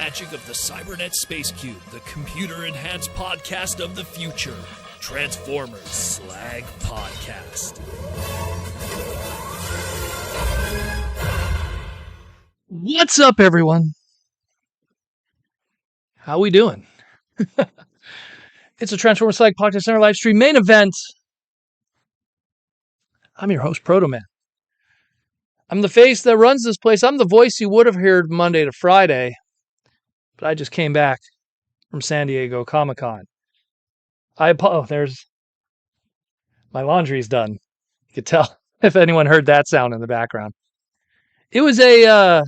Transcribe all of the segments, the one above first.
magic of the Cybernet Space Cube, the computer-enhanced podcast of the future. Transformers Slag Podcast. What's up, everyone? How we doing? It's a Transformers Slag Podcast Center live stream main event. I'm your host, Proto Man. I'm the face that runs this place. I'm the voice you would have heard Monday to Friday, but I just came back from San Diego Comic-Con. There's my laundry's done. You could tell if anyone heard that sound in the background. It was a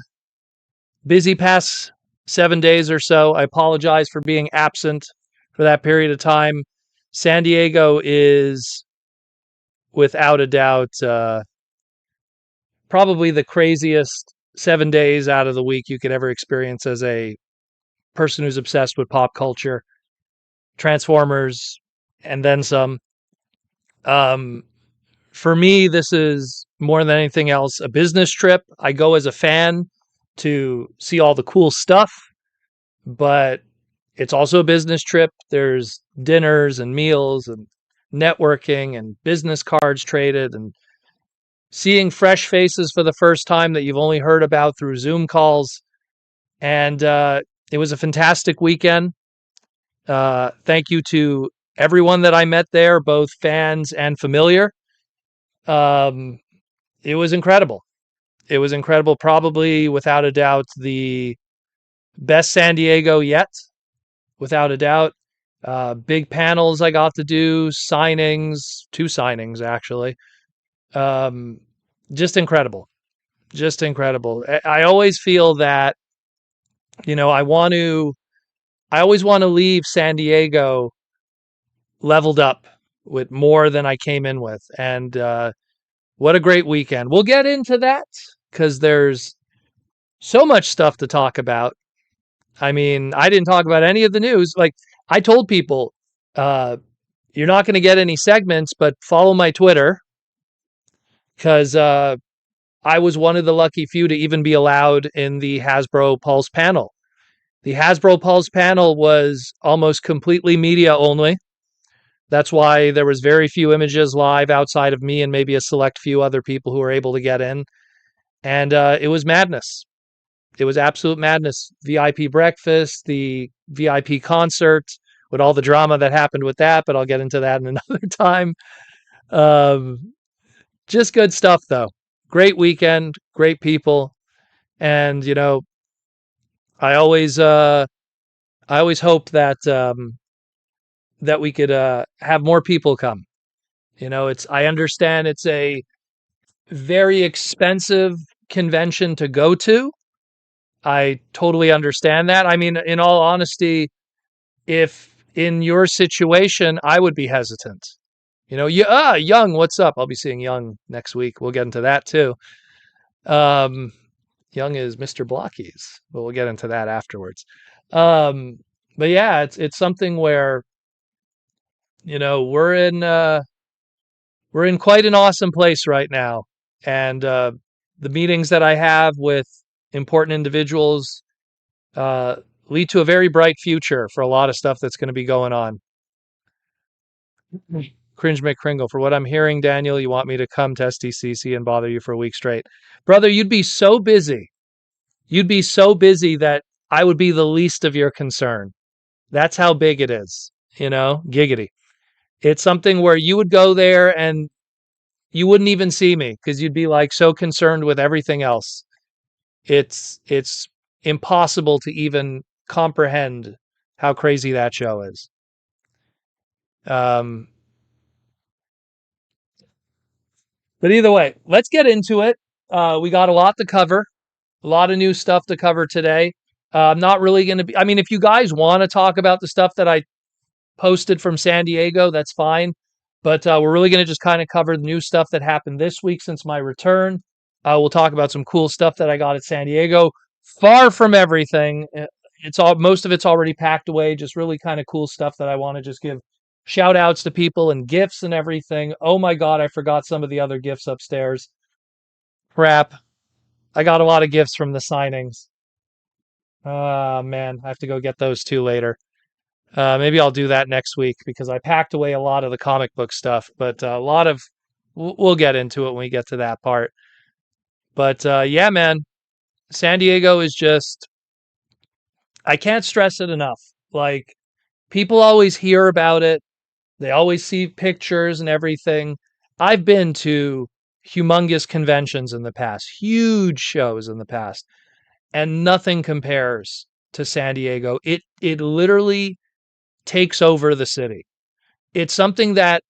busy past 7 days or so. I apologize for being absent for that period of time. San Diego is, without a doubt, probably the craziest 7 days out of the week you could ever experience as a person who's obsessed with pop culture, Transformers, and then some. For me, this is more than anything else a business trip. I go as a fan to see all the cool stuff, but it's also a business trip. There's dinners and meals and networking and business cards traded and seeing fresh faces for the first time that you've only heard about through Zoom calls. And it was a fantastic weekend. Thank you to everyone that I met there, both fans and familiar. It was incredible. It was incredible. Probably, without a doubt, the best San Diego yet. Without a doubt. Big panels I got to do, signings, 2 signings actually. Just incredible. Just incredible. I always feel that, I always want to leave San Diego leveled up with more than I came in with. And what a great weekend. We'll get into that because there's so much stuff to talk about. I mean, I didn't talk about any of the news. Like I told people, you're not going to get any segments, but follow my Twitter because I was one of the lucky few to even be allowed in the Hasbro Pulse panel. The Hasbro Pulse panel was almost completely media only. That's why there was very few images live outside of me and maybe a select few other people who were able to get in. And it was madness. It was absolute madness. VIP breakfast, the VIP concert, with all the drama that happened with that, but I'll get into that in another time. Just good stuff, though. Great weekend, great people. And, I always hope that that we could have more people come. I understand it's a very expensive convention to go to. I totally understand that. I mean, in all honesty, if in your situation, I would be hesitant. Young, what's up? I'll be seeing Young next week. We'll get into that too. Young is Mr. Blockies, but we'll get into that afterwards. But yeah, it's something where we're in quite an awesome place right now, and the meetings that I have with important individuals lead to a very bright future for a lot of stuff that's going to be going on. Cringe McCringle, for what I'm hearing, Daniel, you want me to come to SDCC and bother you for a week straight. Brother, you'd be so busy. You'd be so busy that I would be the least of your concern. That's how big it is, giggity. It's something where you would go there and you wouldn't even see me because you'd be like so concerned with everything else. It's impossible to even comprehend how crazy that show is. But either way, let's get into it. We got a lot to cover, a lot of new stuff to cover today. I'm not really going to be, if you guys want to talk about the stuff that I posted from San Diego, that's fine. But we're really going to just kind of cover the new stuff that happened this week since my return. We'll talk about some cool stuff that I got at San Diego. Far from everything. Most of it's already packed away. Just really kind of cool stuff that I want to just give shout outs to people and gifts and everything. Oh my God, I forgot some of the other gifts upstairs. Crap. I got a lot of gifts from the signings. Man, I have to go get those two later. Maybe I'll do that next week because I packed away a lot of the comic book stuff, but a lot of we'll get into it when we get to that part. But yeah, man, San Diego is just I can't stress it enough. Like people always hear about it. They always see pictures and everything. I've been to humongous conventions in the past, huge shows in the past, and nothing compares to San Diego. It literally takes over the city. It's something that,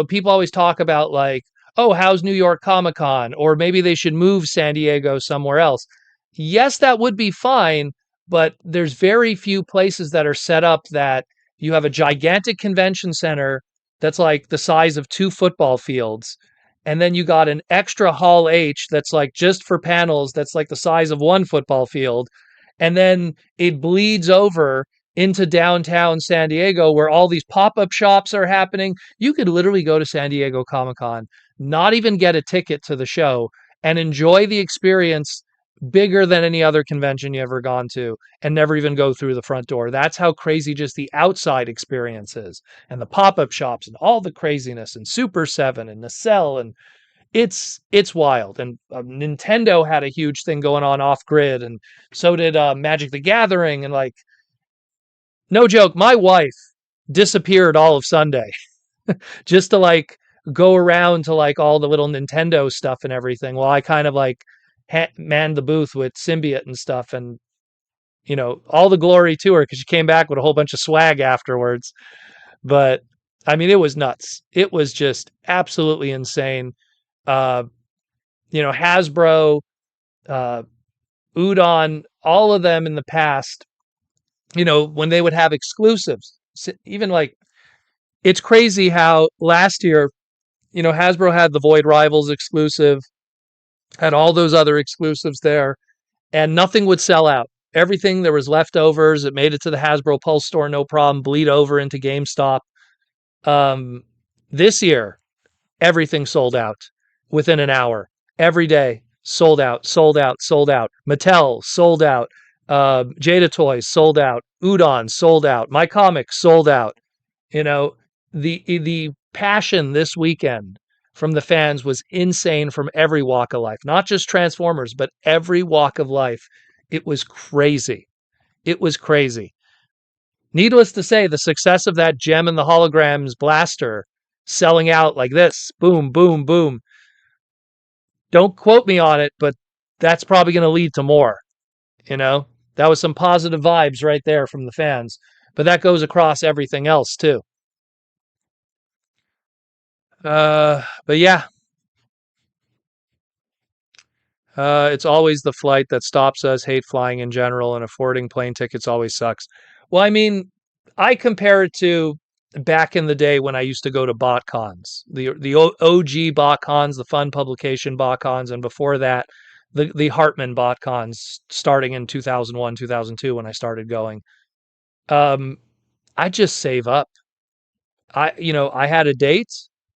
people always talk about like, oh, how's New York Comic Con? Or maybe they should move San Diego somewhere else. Yes, that would be fine, but there's very few places that are set up that you have a gigantic convention center that's like the size of two football fields. And then you got an extra Hall H that's like just for panels that's like the size of one football field. And then it bleeds over into downtown San Diego where all these pop-up shops are happening. You could literally go to San Diego Comic-Con, not even get a ticket to the show, and enjoy the experience bigger than any other convention you ever gone to and never even go through the front door. That's how crazy just the outside experience is. And the pop-up shops and all the craziness and Super 7 and Nacelle and it's wild. And Nintendo had a huge thing going on off grid, and so did Magic the Gathering. And like, no joke, my wife disappeared all of Sunday just to like go around to like all the little Nintendo stuff and everything while I kind of like manned the booth with Symbiote and stuff. And, all the glory to her because she came back with a whole bunch of swag afterwards. But I mean, it was nuts. It was just absolutely insane. Uh, Hasbro, uh, Udon, all of them in the past, when they would have exclusives, even like it's crazy how last year, Hasbro had the Void Rivals exclusive, had all those other exclusives there, and nothing would sell out. Everything there was leftovers. It made it to the Hasbro Pulse store, no problem, bleed over into GameStop. Um, this year, everything sold out within an hour. Every day, sold out, sold out, sold out. Mattel, sold out. Jada Toys, sold out. Udon, sold out. My Comics, sold out. You know, the passion this weekend from the fans was insane from every walk of life, not just Transformers, but every walk of life. It was crazy. It was crazy. Needless to say, the success of that Gem and the Holograms blaster selling out like this, boom, boom, boom. Don't quote me on it, but that's probably going to lead to more. You know, that was some positive vibes right there from the fans, but that goes across everything else too. But yeah, it's always the flight that stops us. Hate flying in general, and affording plane tickets always sucks. Well, I mean, I compare it to back in the day when I used to go to BotCons, the OG BotCons, the fun publication BotCons, and before that, the Hartman BotCons, starting in 2001, 2002 when I started going. Um, I just save up. I had a date.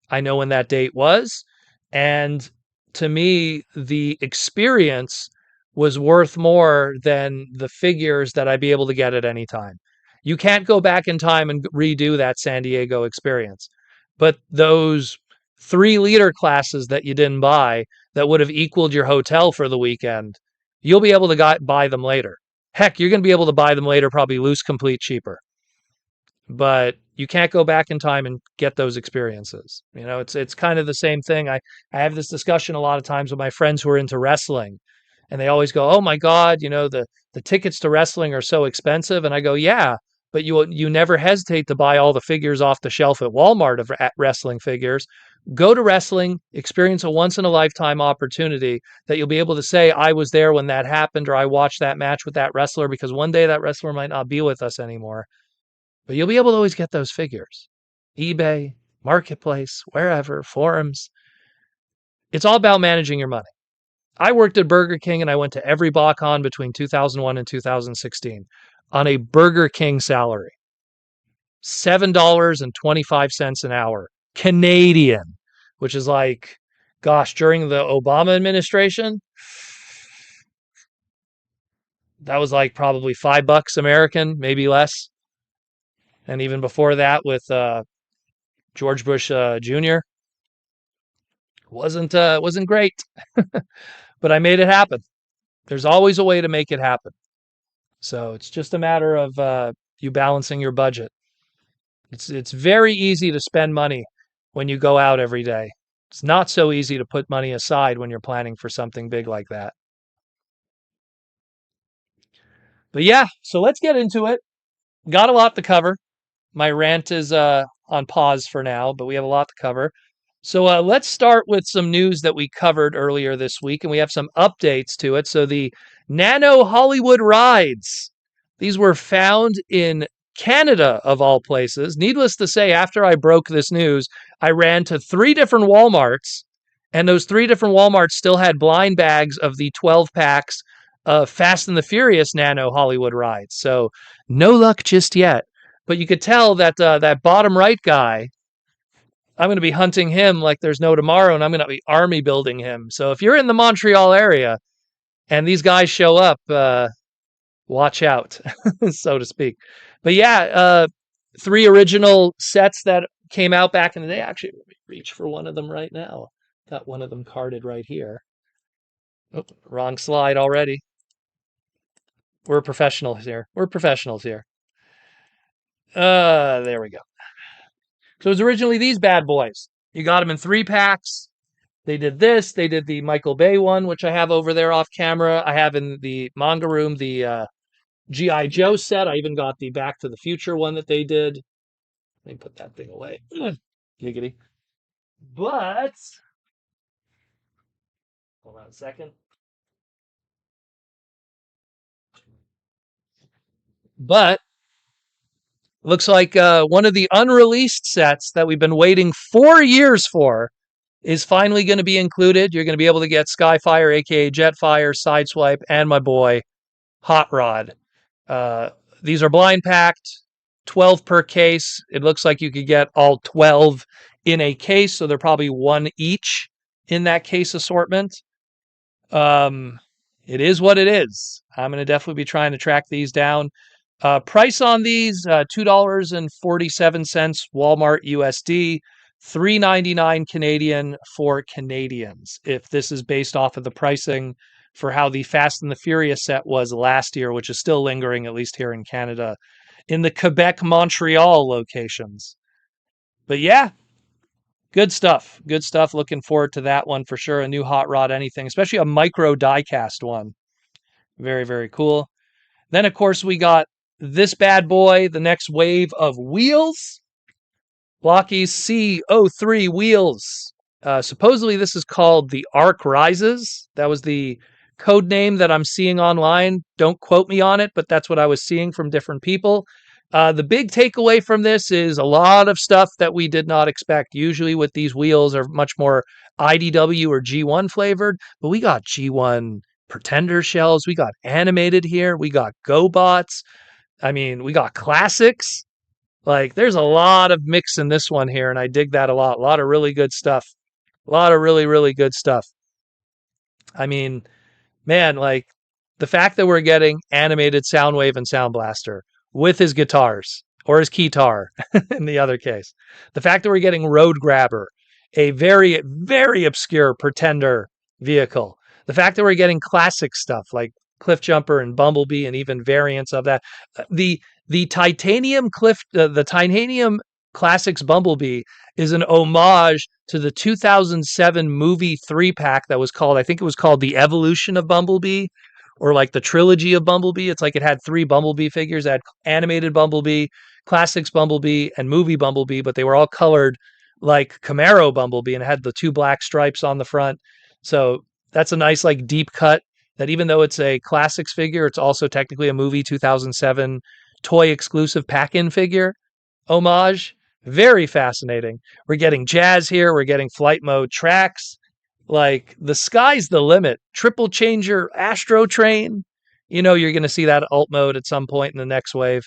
I know when that date was. And to me, the experience was worth more than the figures that I'd be able to get at any time. You can't go back in time and redo that San Diego experience. But those 3-liter classes that you didn't buy that would have equaled your hotel for the weekend, you'll be able to buy them later. Heck, you're going to be able to buy them later, probably loose complete cheaper, but you can't go back in time and get those experiences. It's kind of the same thing. I have this discussion a lot of times with my friends who are into wrestling, and they always go, "Oh my God, the tickets to wrestling are so expensive." And I go, "Yeah, but you never hesitate to buy all the figures off the shelf at Walmart of wrestling figures. Go to wrestling, experience a once in a lifetime opportunity that you'll be able to say, I was there when that happened, or I watched that match with that wrestler, because one day that wrestler might not be with us anymore. But you'll be able to always get those figures. eBay, Marketplace, wherever, forums. It's all about managing your money. I worked at Burger King and I went to every BotCon between 2001 and 2016 on a Burger King salary. $7.25 an hour. Canadian, which is like, gosh, during the Obama administration, That was like probably $5 American, maybe less. And even before that, with George Bush Jr., wasn't great, but I made it happen. There's always a way to make it happen. So it's just a matter of you balancing your budget. It's very easy to spend money when you go out every day. It's not so easy to put money aside when you're planning for something big like that. But yeah, so let's get into it. Got a lot to cover. My rant is on pause for now, but we have a lot to cover. So let's start with some news that we covered earlier this week, and we have some updates to it. So the Nano Hollywood rides, these were found in Canada, of all places. Needless to say, after I broke this news, I ran to 3 different Walmarts, and those 3 different Walmarts still had blind bags of the 12 packs of Fast and the Furious Nano Hollywood rides. So no luck just yet. But you could tell that that bottom right guy, I'm going to be hunting him like there's no tomorrow, and I'm going to be army building him. So if you're in the Montreal area and these guys show up, watch out, so to speak. But yeah, 3 original sets that came out back in the day. Actually, let me reach for one of them right now. Got one of them carded right here. Oh, wrong slide already. We're professionals here. We're professionals here. There we go. So it was originally these bad boys. You got them in 3 packs. They did this. They did the Michael Bay one, which I have over there off camera. I have in the manga room the G.I. Joe set. I even got the Back to the Future one that they did. Let me put that thing away. Giggity. But, hold on a second. But, looks like one of the unreleased sets that we've been waiting 4 years for is finally going to be included. You're going to be able to get Skyfire, aka Jetfire, Sideswipe, and my boy, Hot Rod. These are blind packed, 12 per case. It looks like you could get all 12 in a case, so they're probably 1 each in that case assortment. It is what it is. I'm going to definitely be trying to track these down. Price on these, $2.47 Walmart USD, $3.99 Canadian for Canadians. If this is based off of the pricing for how the Fast and the Furious set was last year, which is still lingering, at least here in Canada, in the Quebec, Montreal locations. But yeah, good stuff. Good stuff. Looking forward to that one for sure. A new Hot Rod anything, especially a micro diecast one. Very, very cool. Then, of course, we got this bad boy, the next wave of wheels. Lockheed's C03 wheels. Supposedly, this is called the Arc Rises. That was the code name that I'm seeing online. Don't quote me on it, but that's what I was seeing from different people. The big takeaway from this is a lot of stuff that we did not expect. Usually with these wheels are much more IDW or G1 flavored, but we got G1 Pretender shells. We got animated here. We got GoBots. I mean, we got classics. Like, there's a lot of mix in this one here, and I dig that a lot. A lot of really good stuff. A lot of really, really good stuff. I mean, man, like, the fact that we're getting animated Soundwave and Sound Blaster with his guitars, or his keytar in the other case. The fact that we're getting Road Grabber, a very, very obscure Pretender vehicle. The fact that we're getting classic stuff like Cliff Jumper and Bumblebee and even variants of that. The titanium the titanium classics Bumblebee is an homage to the 2007 movie 3-pack that was called, I think it was called The Evolution of Bumblebee, or like the trilogy of Bumblebee. It's like it had 3 Bumblebee figures. It had animated Bumblebee, classics Bumblebee, and movie Bumblebee, but they were all colored like Camaro Bumblebee, and it had the 2 black stripes on the front. So that's a nice like deep cut that even though it's a classics figure, it's also technically a movie 2007 toy exclusive pack-in figure homage. Very fascinating. We're getting jazz here. We're getting flight mode tracks. Like, the sky's the limit. Triple changer Astro Train. You know you're going to see that alt mode at some point in the next wave.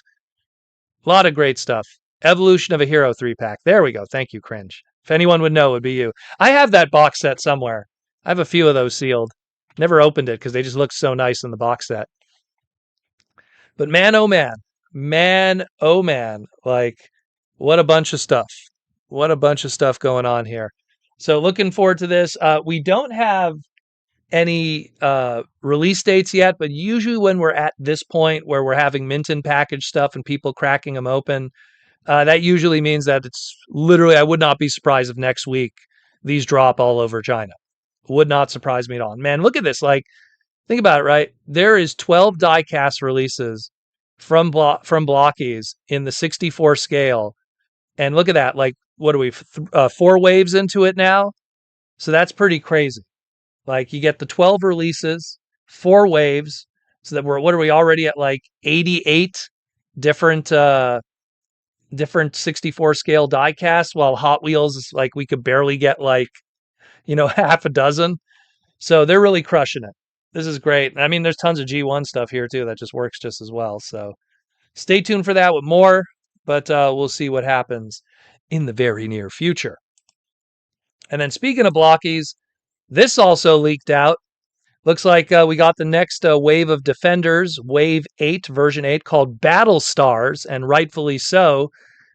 A lot of great stuff. Evolution of a Hero 3-pack. There we go. Thank you, Cringe. If anyone would know, it would be you. I have that box set somewhere. I have a few of those sealed. Never opened it because they just look so nice in the box set. But man, oh man, man, oh man, like what a bunch of stuff. What a bunch of stuff going on here. So looking forward to this. We don't have any release dates yet, but usually when we're at this point where we're having mint in package stuff and people cracking them open, that usually means that it's literally, I would not be surprised if next week these drop all over China. Would not surprise me at all. Man, look at this. Like, think about it, right? There is 12 die-cast releases from Blockies in the 64 scale. And look at that. Like, what are we, 4 waves into it now? So that's pretty crazy. Like, you get the 12 releases, 4 waves. So that what are we already at, like 88 different 64 scale die casts, while Hot Wheels is like we could barely get like, half a dozen. So they're really crushing it. This is great. I mean, there's tons of G1 stuff here too that just works just as well. So stay tuned for that with more, but we'll see what happens in the very near future. And then speaking of blockies, this also leaked out. Looks like we got the next wave of Defenders, Wave 8, version 8, called Battle Stars, and rightfully so,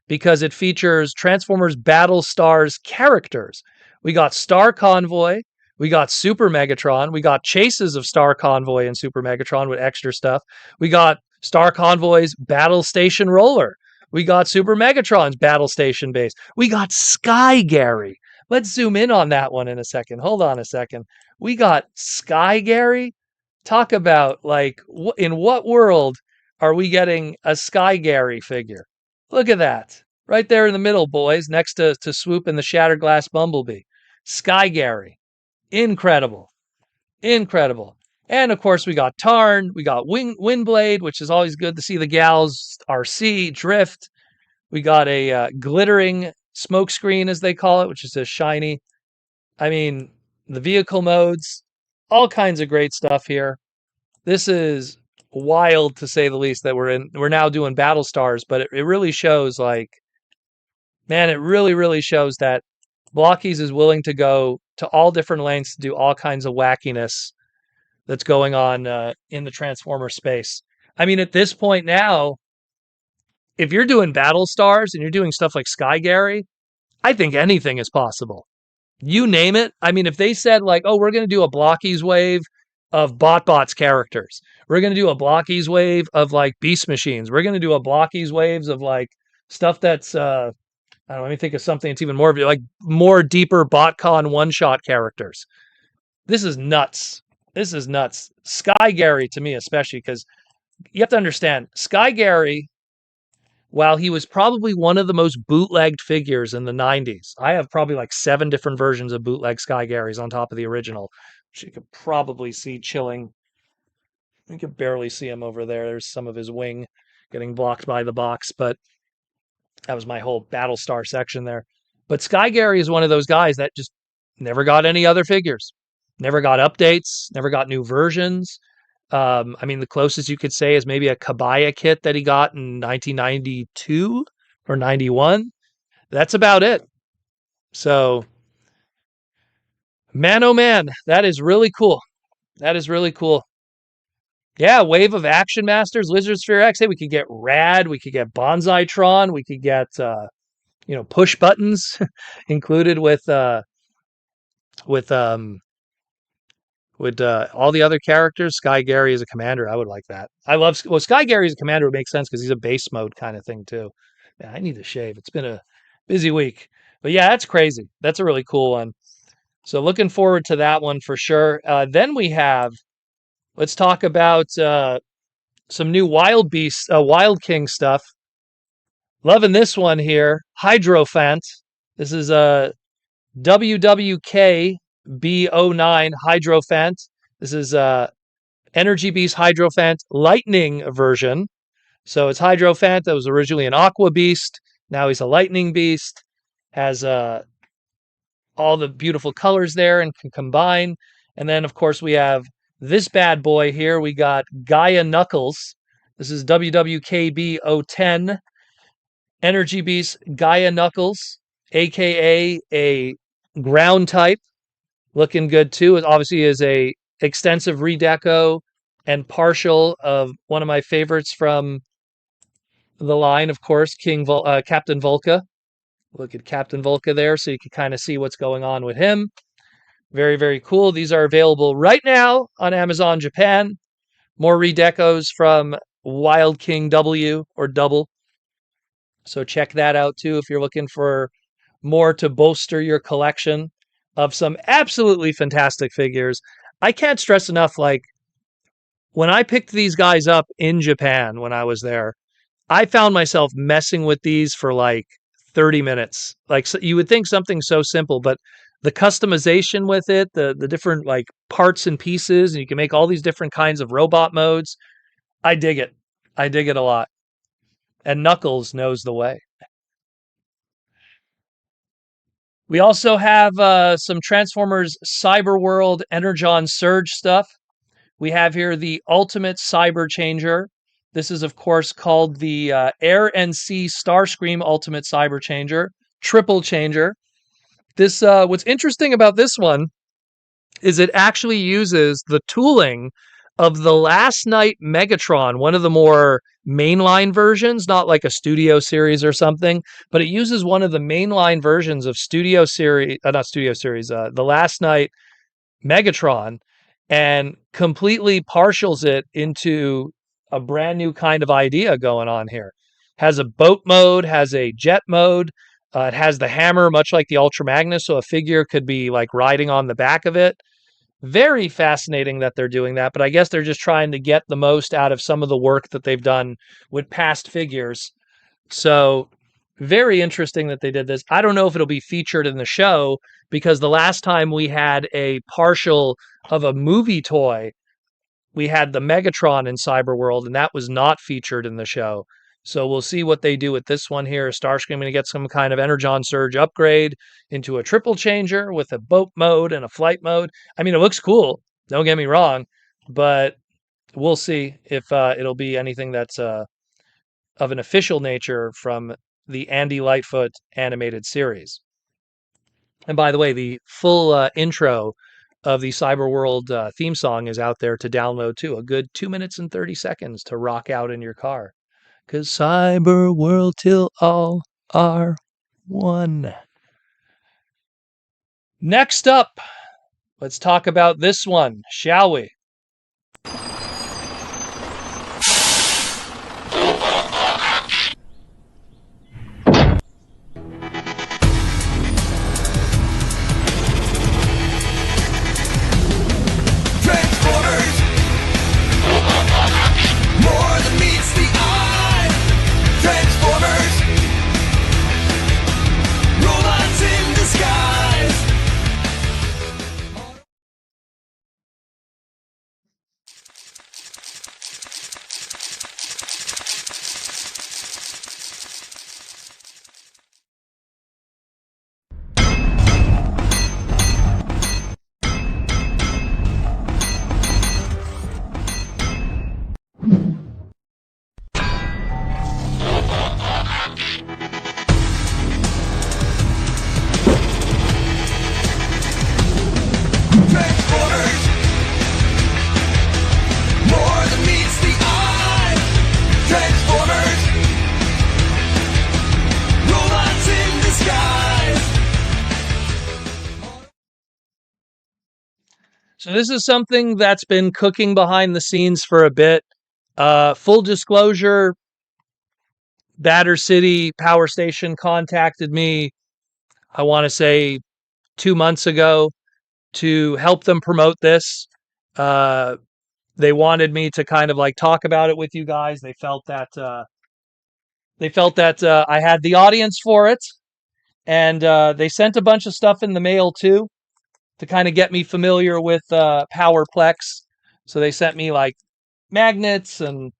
because it features Transformers Battle Stars characters. We got Star Convoy, we got Super Megatron, we got chases of Star Convoy and Super Megatron with extra stuff. We got Star Convoy's Battle Station Roller. We got Super Megatron's Battle Station base. We got Sky Gary. Let's zoom in on that one in a second. Hold on a second. We got Sky Gary. Talk about, like, in what world are we getting a Sky Gary figure? Look at that. Right there in the middle, boys, next to Swoop and the Shattered Glass Bumblebee. Sky Gary. Incredible. Incredible. And, of course, we got Tarn. We got Windblade, which is always good to see the gals. RC, Drift. We got a glittering smokescreen, as they call it, which is a shiny. I mean, the vehicle modes, all kinds of great stuff here. This is wild, to say the least, that we're now doing Battle Stars, but it really shows, like, man, it really, really shows that Blockies is willing to go to all different lengths to do all kinds of wackiness that's going on in the Transformer space. I mean, at this point now, if you're doing Battle Stars and you're doing stuff like Sky Gary, I think anything is possible. You name it. I mean, if they said, like, oh, we're going to do a Blockies wave of BotBots characters. We're going to do a Blockies wave of, like, Beast Machines. We're going to do a Blockies waves of, like, stuff that's, I don't know, let me think of something that's even more, like, more deeper BotCon one-shot characters. This is nuts. This is nuts. Sky Gary, to me especially, because you have to understand, Sky Gary, while he was probably one of the most bootlegged figures in the 90s, I have probably like 7 different versions of bootleg Sky Garys on top of the original, which you could probably see chilling. You can barely see him over there. There's some of his wing getting blocked by the box, but that was my whole Battlestar section there. But Sky Gary is one of those guys that just never got any other figures, never got updates, never got new versions. I mean, the closest you could say is maybe a Kabaya kit that he got in 1992 or 91. That's about it. So, man, oh man, that is really cool. That is really cool. Yeah, wave of Action Masters, Lizard Sphere X. Hey, we could get Rad, we could get Bonsai-tron, we could get, push buttons included with all the other characters. Sky Gary as a commander, I would like that. Sky Gary as a commander would make sense because he's a base mode kind of thing too. Yeah, I need to shave. It's been a busy week. But yeah, that's crazy. That's a really cool one. So looking forward to that one for sure. Then let's talk about some new Wild Beast, Wild King stuff. Loving this one here. Hydrophant. This is a WWK B09 Hydrophant. This is Energy Beast Hydrophant Lightning version. So it's Hydrophant that was originally an Aqua Beast. Now he's a Lightning Beast. Has all the beautiful colors there and can combine. And then, of course, we have this bad boy here. We got Gaia Knuckles. This is WWKB 010 Energy Beast Gaia Knuckles, a.k.a. a ground type. Looking good too. It obviously is a extensive redeco and partial of one of my favorites from the line, of course, Captain Volca. Look at Captain Volca there, so you can kind of see what's going on with him. Very, very cool. These are available right now on Amazon Japan. More redecos from Wild King W or Double. So check that out too if you're looking for more to bolster your collection of some absolutely fantastic figures. I can't stress enough, like, when I picked these guys up in Japan when I was there, I found myself messing with these for like 30 minutes. Like, so you would think something so simple, but the customization with it, the different like parts and pieces, and you can make all these different kinds of robot modes. I dig it. I dig it a lot. And Knuckles knows the way. We also have some Transformers Cyberworld Energon Surge stuff. We have here the Ultimate Cyber Changer. This is, of course, called the Air and Sea Starscream Ultimate Cyber Changer, Triple Changer. This what's interesting about this one is it actually uses the tooling of the Last Night Megatron, one of the more mainline versions, not like a studio series or something, but it uses one of the mainline versions of the Last Night Megatron, and completely partials it into a brand new kind of idea going on here. Has a boat mode, has a jet mode. It has the hammer, much like the Ultra Magnus, so a figure could be like riding on the back of it. Very fascinating that they're doing that, but I guess they're just trying to get the most out of some of the work that they've done with past figures. So, very interesting that they did this. I don't know if it'll be featured in the show, because the last time we had a partial of a movie toy, we had the Megatron in Cyberworld, and that was not featured in the show. So we'll see what they do with this one here. Starscream going to get some kind of Energon Surge upgrade into a triple changer with a boat mode and a flight mode. I mean, it looks cool. Don't get me wrong, but we'll see if it'll be anything that's of an official nature from the Andy Lightfoot animated series. And by the way, the full intro of the Cyberworld theme song is out there to download too. A good 2 minutes and 30 seconds to rock out in your car. Because Cyberworld till all are one. Next up, let's talk about this one, shall we? So this is something that's been cooking behind the scenes for a bit. Full disclosure, Batter City Power Station contacted me, I want to say 2 months ago, to help them promote this. They wanted me to kind of like talk about it with you guys. They felt that I had the audience for it, and they sent a bunch of stuff in the mail too, to kind of get me familiar with Powerplex. So they sent me like magnets and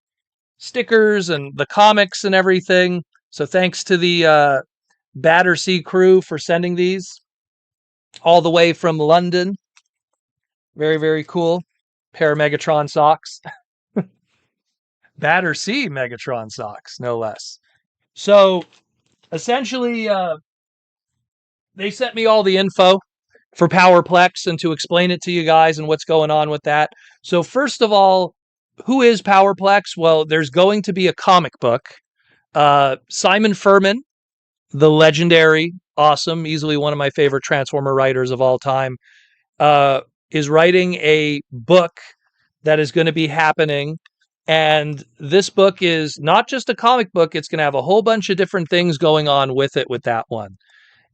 stickers and the comics and everything. So thanks to the Battersea crew for sending these all the way from London. Very, very cool. Pair of Megatron socks. Battersea Megatron socks, no less. So essentially, they sent me all the info for Powerplex and to explain it to you guys and what's going on with that. So first of all, who is Powerplex? Well, there's going to be a comic book. Simon Furman, the legendary, awesome, easily one of my favorite Transformer writers of all time, uh, is writing a book that is going to be happening. And this book is not just a comic book, it's going to have a whole bunch of different things going on with it with that one.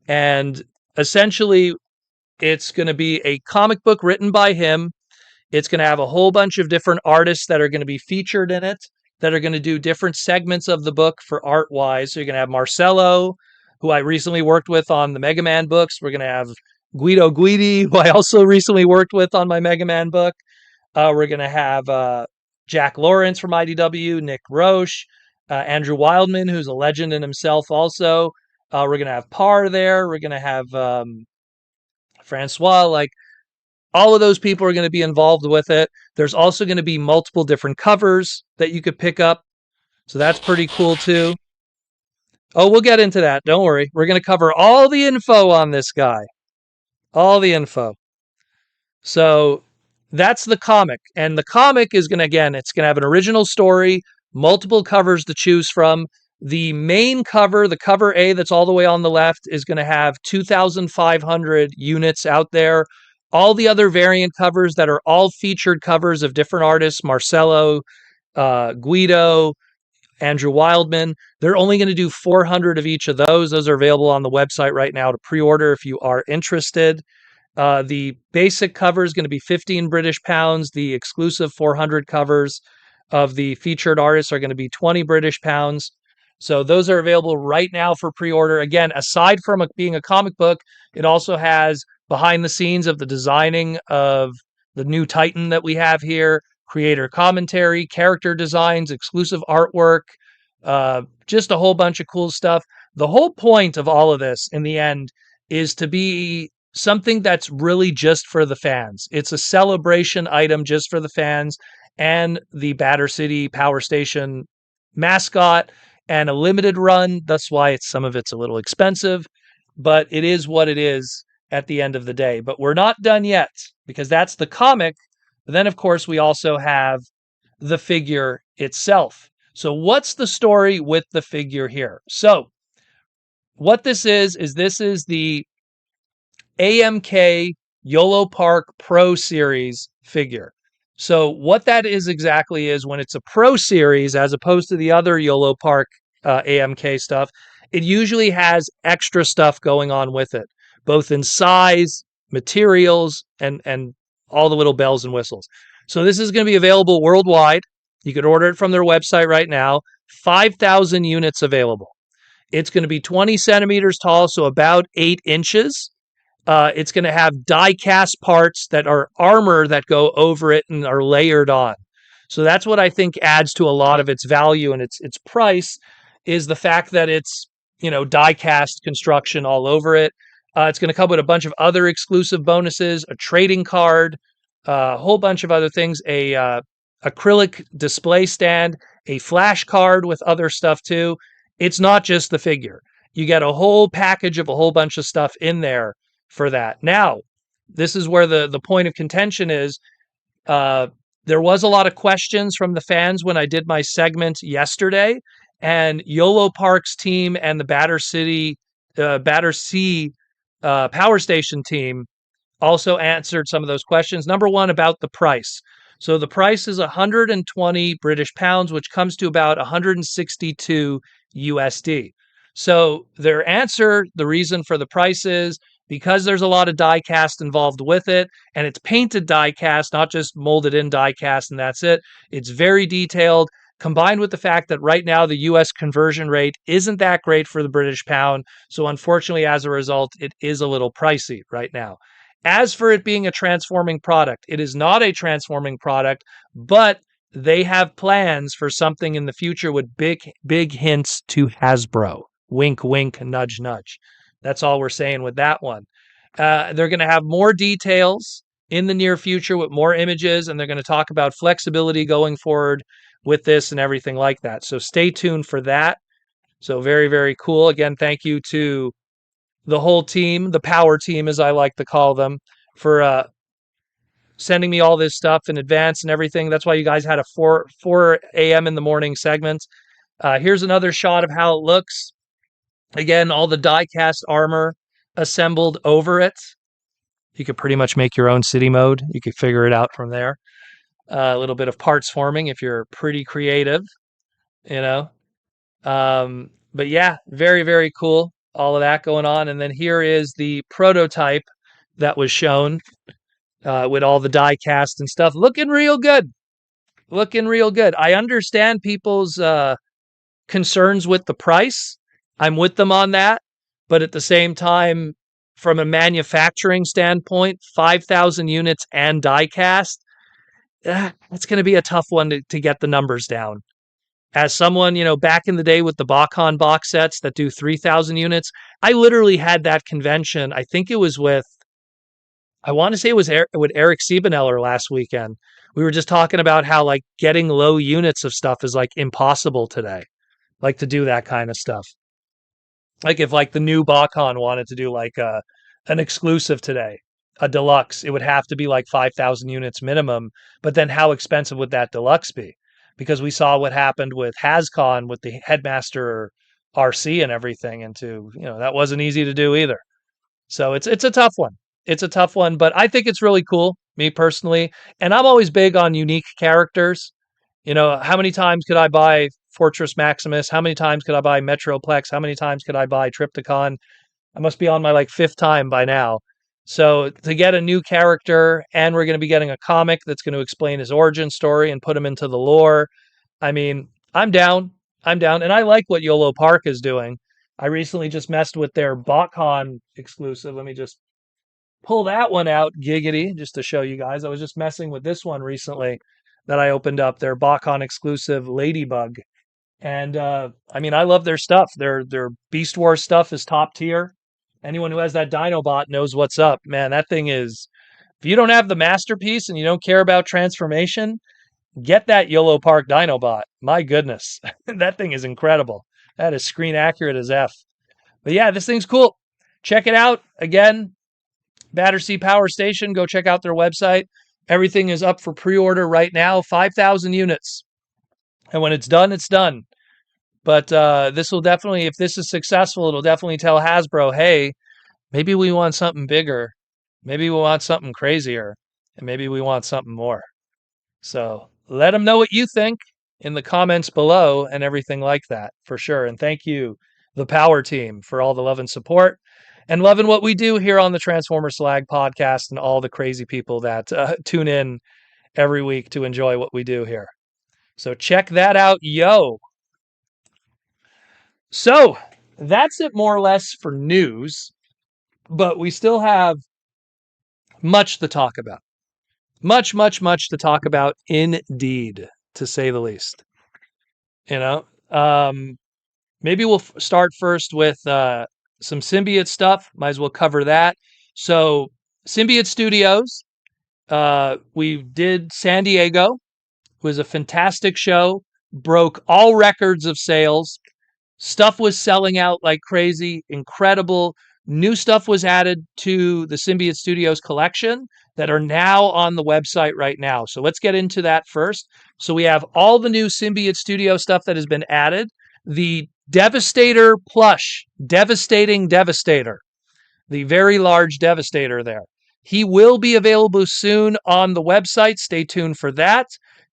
And essentially, it's going to be a comic book written by him. It's going to have a whole bunch of different artists that are going to be featured in it, that are going to do different segments of the book for art wise. So you're going to have Marcelo, who I recently worked with on the Mega Man books. We're going to have Guido Guidi, who I also recently worked with on my Mega Man book. We're going to have Jack Lawrence from IDW, Nick Roche, Andrew Wildman, who's a legend in himself also. We're going to have Parr there. We're going to have Francois. Like, all of those people are going to be involved with it. There's also going to be multiple different covers that you could pick up. So that's pretty cool too. Oh, we'll get into that. Don't worry. We're going to cover all the info on this guy. All the info. So that's the comic. And the comic is going to, again, it's going to have an original story, multiple covers to choose from. The main cover, the cover A that's all the way on the left, is going to have 2,500 units out there. All the other variant covers that are all featured covers of different artists, Marcelo, Guido, Andrew Wildman, they're only going to do 400 of each of those. Those are available on the website right now to pre-order if you are interested. The basic cover is going to be 15 British pounds. The exclusive 400 covers of the featured artists are going to be 20 British pounds. So those are available right now for pre-order. Again, aside from being a comic book, it also has behind the scenes of the designing of the new Titan that we have here, creator commentary, character designs, exclusive artwork, just a whole bunch of cool stuff. The whole point of all of this in the end is to be something that's really just for the fans. It's a celebration item just for the fans and the Batter City Power Station mascot, and a limited run. That's why some of it's a little expensive, but it is what it is at the end of the day. But we're not done yet, because that's the comic. But then, of course, we also have the figure itself. So what's the story with the figure here? So what this is the AMK YOLO Park Pro Series figure. So what that is exactly is, when it's a Pro Series, as opposed to the other YOLO Park AMK stuff, it usually has extra stuff going on with it, both in size, materials, and all the little bells and whistles. So this is going to be available worldwide. You could order it from their website right now. 5,000 units available. It's going to be 20 centimeters tall, so about 8 inches. It's going to have die-cast parts that are armor that go over it and are layered on. So that's what I think adds to a lot of its value and its price, is the fact that it's, die-cast construction all over it. It's going to come with a bunch of other exclusive bonuses, a trading card, a whole bunch of other things, a acrylic display stand, a flash card with other stuff too. It's not just the figure. You get a whole package of a whole bunch of stuff in there for that. Now, this is where the point of contention is. There was a lot of questions from the fans when I did my segment yesterday, and YOLO Park's team and the Batter City, Batter C Power Station team also answered some of those questions. Number one, about the price. So the price is 120 British pounds, which comes to about 162 USD. So their answer, the reason for the price is because there's a lot of die cast involved with it, and it's painted die cast, not just molded in die cast, and that's it. It's very detailed, combined with the fact that right now the US conversion rate isn't that great for the British pound. So unfortunately, as a result, it is a little pricey right now. As for it being a transforming product, it is not a transforming product, but they have plans for something in the future with big hints to Hasbro. Wink, wink, nudge, nudge. That's all we're saying with that one. They're going to have more details in the near future with more images, and they're going to talk about flexibility going forward with this and everything like that. So stay tuned for that. So very, very cool. Again, thank you to the whole team, the power team, as I like to call them, for sending me all this stuff in advance and everything. That's why you guys had a 4 a.m. in the morning segment. Here's another shot of how it looks. Again, all the die-cast armor assembled over it. You could pretty much make your own city mode. You could figure it out from there. A little bit of parts forming if you're pretty creative, you know. But yeah, very, very cool. All of that going on. And then here is the prototype that was shown with all the die cast and stuff. Looking real good. Looking real good. I understand people's concerns with the price. I'm with them on that. But at the same time, from a manufacturing standpoint, 5,000 units and die cast, it's going to be a tough one to get the numbers down. As someone, back in the day with the BotCon box sets that do 3,000 units, I literally had that convention. I think it was I want to say it was with Eric Siebeneller last weekend. We were just talking about how like getting low units of stuff is like impossible today, like to do that kind of stuff. Like if like the new BotCon wanted to do like an exclusive today, a deluxe, it would have to be like 5,000 units minimum. But then how expensive would that deluxe be? Because we saw what happened with HasCon with the Headmaster RC and everything, and that wasn't easy to do either. So it's a tough one. It's a tough one, but I think it's really cool, me personally. And I'm always big on unique characters. How many times could I buy Fortress Maximus? How many times could I buy Metroplex? How many times could I buy Triptychon? I must be on my like 5th time by now. So to get a new character, and we're going to be getting a comic that's going to explain his origin story and put him into the lore. I mean, I'm down. I'm down. And I like what YOLO Park is doing. I recently just messed with their BotCon exclusive. Let me just pull that one out, giggity, just to show you guys. I was just messing with this one recently that I opened up, their BotCon exclusive Ladybug. And I mean, I love their stuff. Their Beast Wars stuff is top tier. Anyone who has that Dinobot knows what's up. Man, that thing is, if you don't have the masterpiece and you don't care about transformation, get that YOLO Park Dinobot. My goodness, that thing is incredible. That is screen accurate as F. But yeah, this thing's cool. Check it out. Again, Battersea Power Station. Go check out their website. Everything is up for pre-order right now. 5,000 units. And when it's done, it's done. But this will definitely, if this is successful, it'll definitely tell Hasbro, hey, maybe we want something bigger. Maybe we want something crazier. And maybe we want something more. So let them know what you think in the comments below and everything like that, for sure. And thank you, the Power Team, for all the love and support. And loving what we do here on the Transformer Slag podcast and all the crazy people that tune in every week to enjoy what we do here. So check that out, yo. So that's it more or less for news, but we still have much to talk about. Much, much, much to talk about indeed, to say the least. Maybe we'll start first with some Symbiote stuff. Might as well cover that. So Symbiote Studios, we did San Diego. It was a fantastic show, broke all records of sales. Stuff was selling out like crazy, incredible. New stuff was added to the Symbiote Studios collection that are now on the website right now. So let's get into that first. So we have all the new Symbiote Studio stuff that has been added. The Devastator plush, Devastating Devastator, the very large Devastator there. He will be available soon on the website. Stay tuned for that.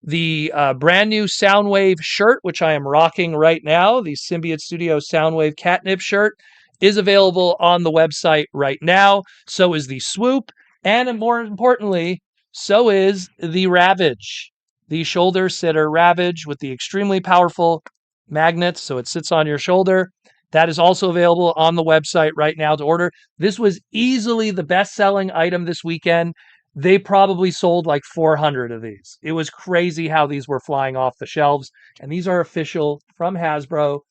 The brand new Soundwave shirt, which I am rocking right now, the Symbiote Studio Soundwave Catnip shirt, is available on the website right now. So is the Swoop. And more importantly, so is the Ravage, the shoulder sitter Ravage with the extremely powerful magnets. So it sits on your shoulder. That is also available on the website right now to order. This was easily the best-selling item this weekend. They probably sold like 400 of these. It was crazy how these were flying off the shelves. And these are official from Hasbro.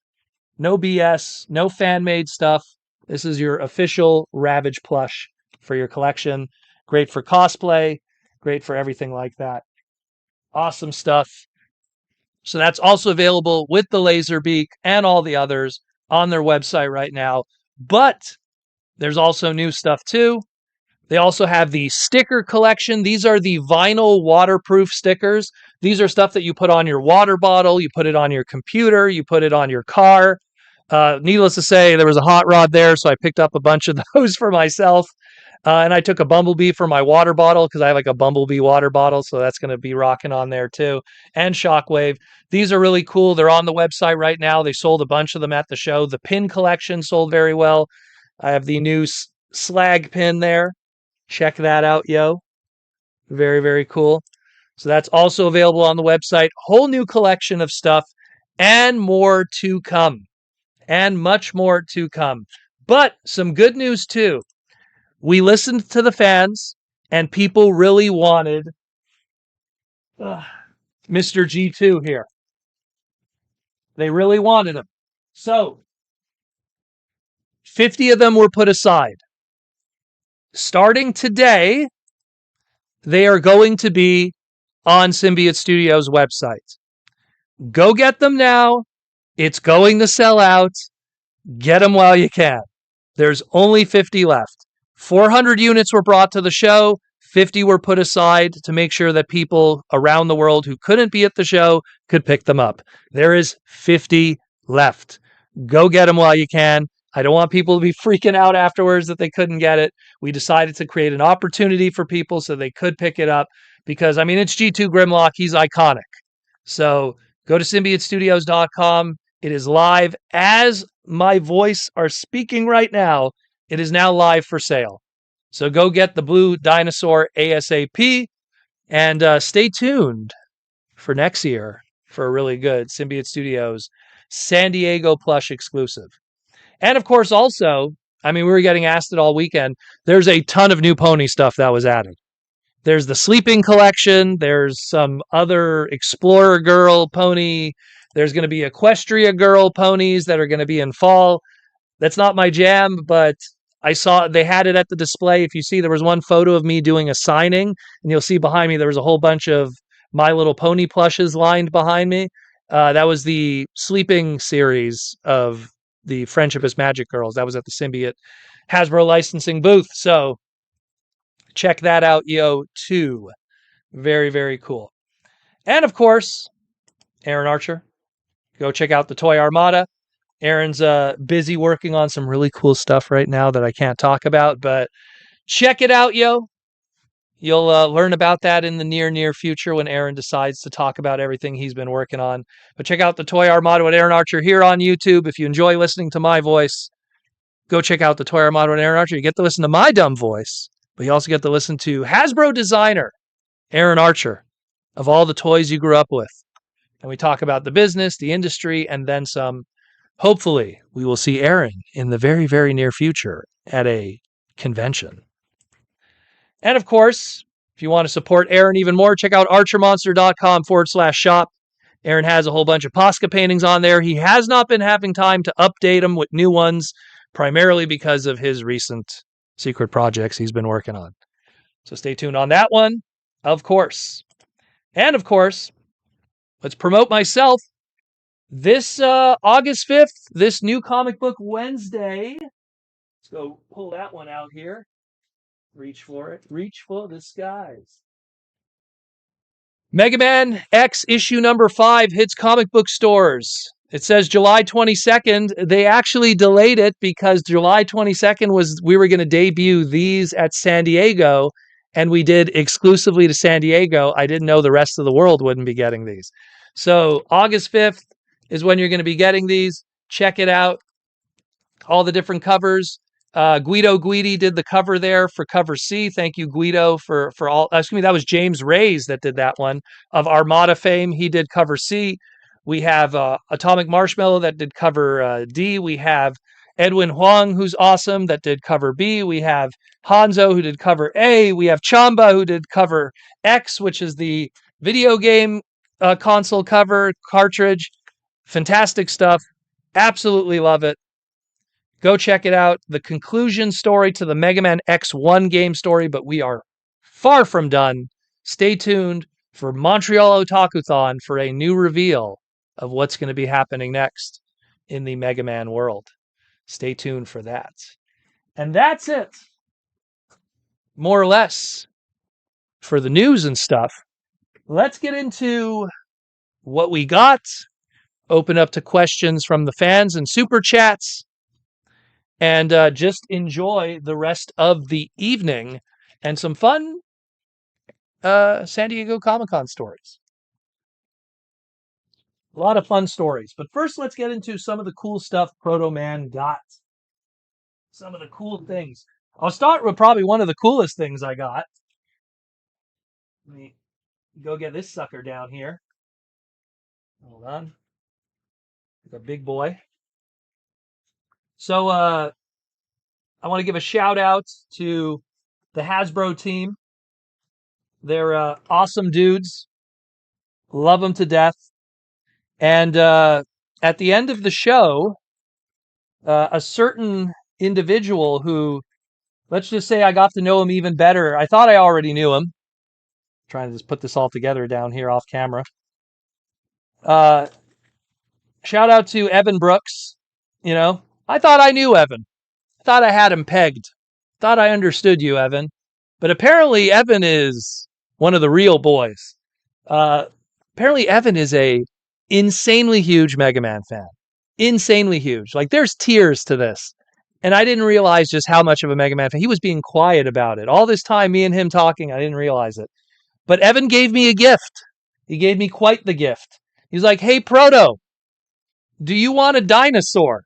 No BS, no fan-made stuff. This is your official Ravage plush for your collection. Great for cosplay. Great for everything like that. Awesome stuff. So that's also available with the Laserbeak and all the others on their website right now. But there's also new stuff too. They also have the sticker collection. These are the vinyl waterproof stickers. These are stuff that you put on your water bottle, you put it on your computer, you put it on your car. Needless to say, there was a hot rod there, so I picked up a bunch of those for myself. And I took a Bumblebee for my water bottle because I have like a Bumblebee water bottle, so that's going to be rocking on there too. And Shockwave. These are really cool. They're on the website right now. They sold a bunch of them at the show. The pin collection sold very well. I have the new Slag pin there. Check that out, yo. Very, very cool. So that's also available on the website. Whole new collection of stuff and more to come. And much more to come. But some good news too. We listened to the fans and people really wanted Mr. G2 here. They really wanted him. So 50 of them were put aside. Starting today, they are going to be on Symbiote Studios' website. Go get them now. It's going to sell out. Get them while you can. There's only 50 left. 400 units were brought to the show. 50 were put aside to make sure that people around the world who couldn't be at the show could pick them up. There is 50 left. Go get them while you can. I don't want people to be freaking out afterwards that they couldn't get it. We decided to create an opportunity for people so they could pick it up because, I mean, it's G2 Grimlock. He's iconic. So go to symbiotestudios.com. It is live as my voice are speaking right now. It is now live for sale. So go get the blue dinosaur ASAP and stay tuned for next year for a really good Symbiote Studios San Diego plush exclusive. And of course, also, I mean, we were getting asked it all weekend. There's a ton of new pony stuff that was added. There's the Sleeping Collection. There's some other Explorer Girl pony. There's going to be Equestria Girl ponies that are going to be in fall. That's not my jam, but I saw they had it at the display. If you see, there was one photo of me doing a signing, and you'll see behind me there was a whole bunch of My Little Pony plushes lined behind me. That was the Sleeping series of the Friendship is Magic Girls. That was at the Symbiote Hasbro licensing booth. So check that out, yo, too. Very, very cool. And of course, Aaron Archer. Go check out the Toy Armada. Aaron's busy working on some really cool stuff right now that I can't talk about, but check it out, yo. You'll learn about that in the near future when Aaron decides to talk about everything he's been working on. But check out the Toy Armada with Aaron Archer here on YouTube. If you enjoy listening to my voice, go check out the Toy Armada with Aaron Archer. You get to listen to my dumb voice, but you also get to listen to Hasbro designer Aaron Archer of all the toys you grew up with. And we talk about the business, the industry, and then some. Hopefully, we will see Aaron in the very, very near future at a convention. And of course, if you want to support Aaron even more, check out archermonster.com/shop. Aaron has a whole bunch of Posca paintings on there. He has not been having time to update them with new ones, primarily because of his recent secret projects he's been working on. So stay tuned on that one, of course. And of course, let's promote myself. This August 5th, this new comic book Wednesday. Let's go pull that one out here. Reach for it. Reach for the skies. Mega Man X issue number 5 hits comic book stores. It says July 22nd. They actually delayed it because July 22nd was we were going to debut these at San Diego, and we did exclusively to San Diego. I didn't know the rest of the world wouldn't be getting these. So August 5th is when you're going to be getting these. Check it out. All the different covers. Guido Guidi did the cover there for cover C. Thank you, Guido, for all. Excuse me, that was James Reyes that did that one. Of Armada fame, he did cover C. We have Atomic Marshmallow that did cover D. We have Edwin Huang, who's awesome, that did cover B. We have Hanzo, who did cover A. We have Chamba, who did cover X, which is the video game console cover cartridge. Fantastic stuff. Absolutely love it. Go check it out. The conclusion story to the Mega Man X1 game story, but we are far from done. Stay tuned for Montreal Otakuthon for a new reveal of what's going to be happening next in the Mega Man world. Stay tuned for that. And that's it. more or less for the news and stuff, let's get into what we got. Open up to questions from the fans and super chats, and just enjoy the rest of the evening and some fun San Diego Comic-Con stories. A lot of fun stories. But first, let's get into some of the cool stuff Proto Man got. Some of the cool things. I'll start with probably one of the coolest things I got. Let me go get this sucker down here. Hold on. The big boy. So I want to give a shout out to the Hasbro team. They're awesome dudes. Love them to death. And at the end of the show, a certain individual who, let's just say I got to know him even better. I thought I already knew him. Trying to just put this all together down here off camera. Shout out to Evan Brooks. You know, I thought I knew Evan. Thought I had him pegged. Thought I understood you, Evan. But apparently Evan is one of the real boys. Apparently Evan is a insanely huge Mega Man fan. Insanely huge. Like, there's tears to this. And I didn't realize just how much of a Mega Man fan. He was being quiet about it. All this time, me and him talking, I didn't realize it. But Evan gave me a gift. He gave me quite the gift. He's like, hey, Proto, do you want a dinosaur?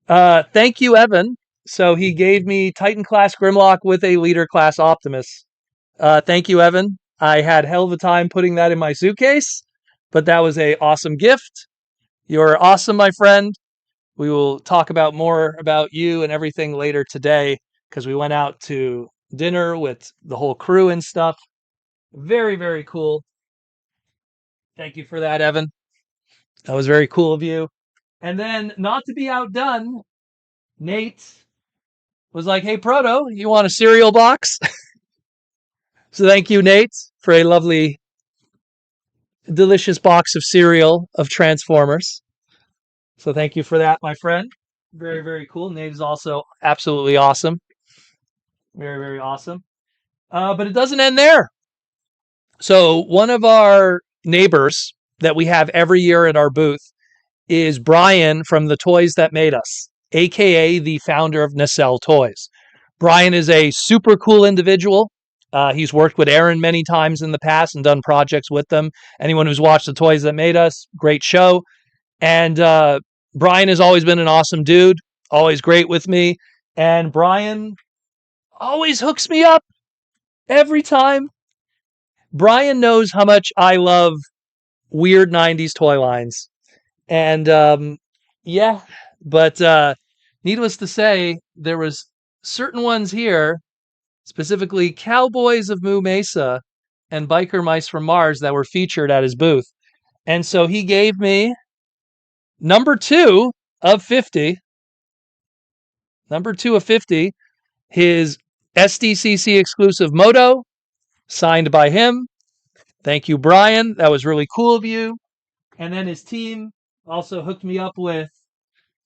Thank you, Evan. So he gave me Titan Class Grimlock with a Leader Class Optimus. Thank you, Evan. I had hell of a time putting that in my suitcase, but that was a awesome gift. You're awesome, my friend. We will talk about more about you and everything later today because we went out to dinner with the whole crew and stuff. Very, very cool. Thank you for that, Evan. That was very cool of you. And then, not to be outdone, Nate was like, hey, Proto, you want a cereal box? So thank you, Nate, for a lovely, delicious box of cereal of Transformers. So thank you for that, my friend. Very, very cool. Nate is also absolutely awesome. Very, very awesome. But it doesn't end there. So one of our neighbors that we have every year at our booth is Brian from the Toys That Made Us, aka the founder of Nacelle Toys. Brian is a super cool individual. He's worked with Aaron many times in the past and done projects with them. Anyone who's watched the Toys That Made Us, great show. And Brian has always been an awesome dude, always great with me. And Brian always hooks me up every time. Brian knows how much I love weird 90s toy lines. And yeah, but needless to say, there was certain ones here, specifically Cowboys of Moo Mesa and Biker Mice from Mars, that were featured at his booth. And so he gave me number 2 of 50, his SDCC exclusive Moto, signed by him. Thank you, Brian. That was really cool of you. And then his team also hooked me up with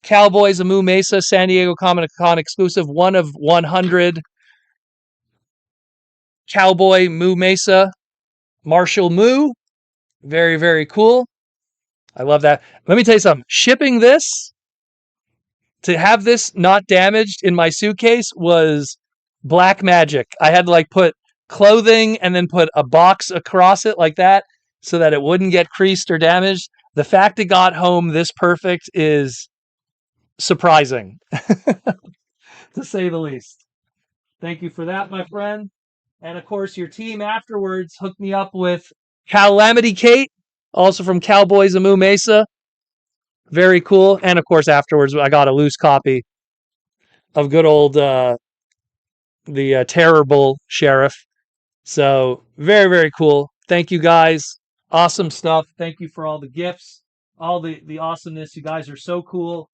Cowboys of Moo Mesa, San Diego Comic-Con exclusive, 1 of 100 Cowboy Moo Mesa, Marshall Moo. Very, very cool. I love that. Let me tell you something. Shipping this, to have this not damaged in my suitcase, was black magic. I had to like put clothing and then put a box across it like that so that it wouldn't get creased or damaged. The fact it got home this perfect is surprising, to say the least. Thank you for that, my friend. And of course, your team afterwards hooked me up with Calamity Kate, also from Cowboys of Moo Mesa. Very cool. And of course, afterwards, I got a loose copy of good old the Terror Bull Sheriff. So very, very cool. Thank you, guys. Awesome stuff. Thank you for all the gifts, all the awesomeness. You guys are so cool.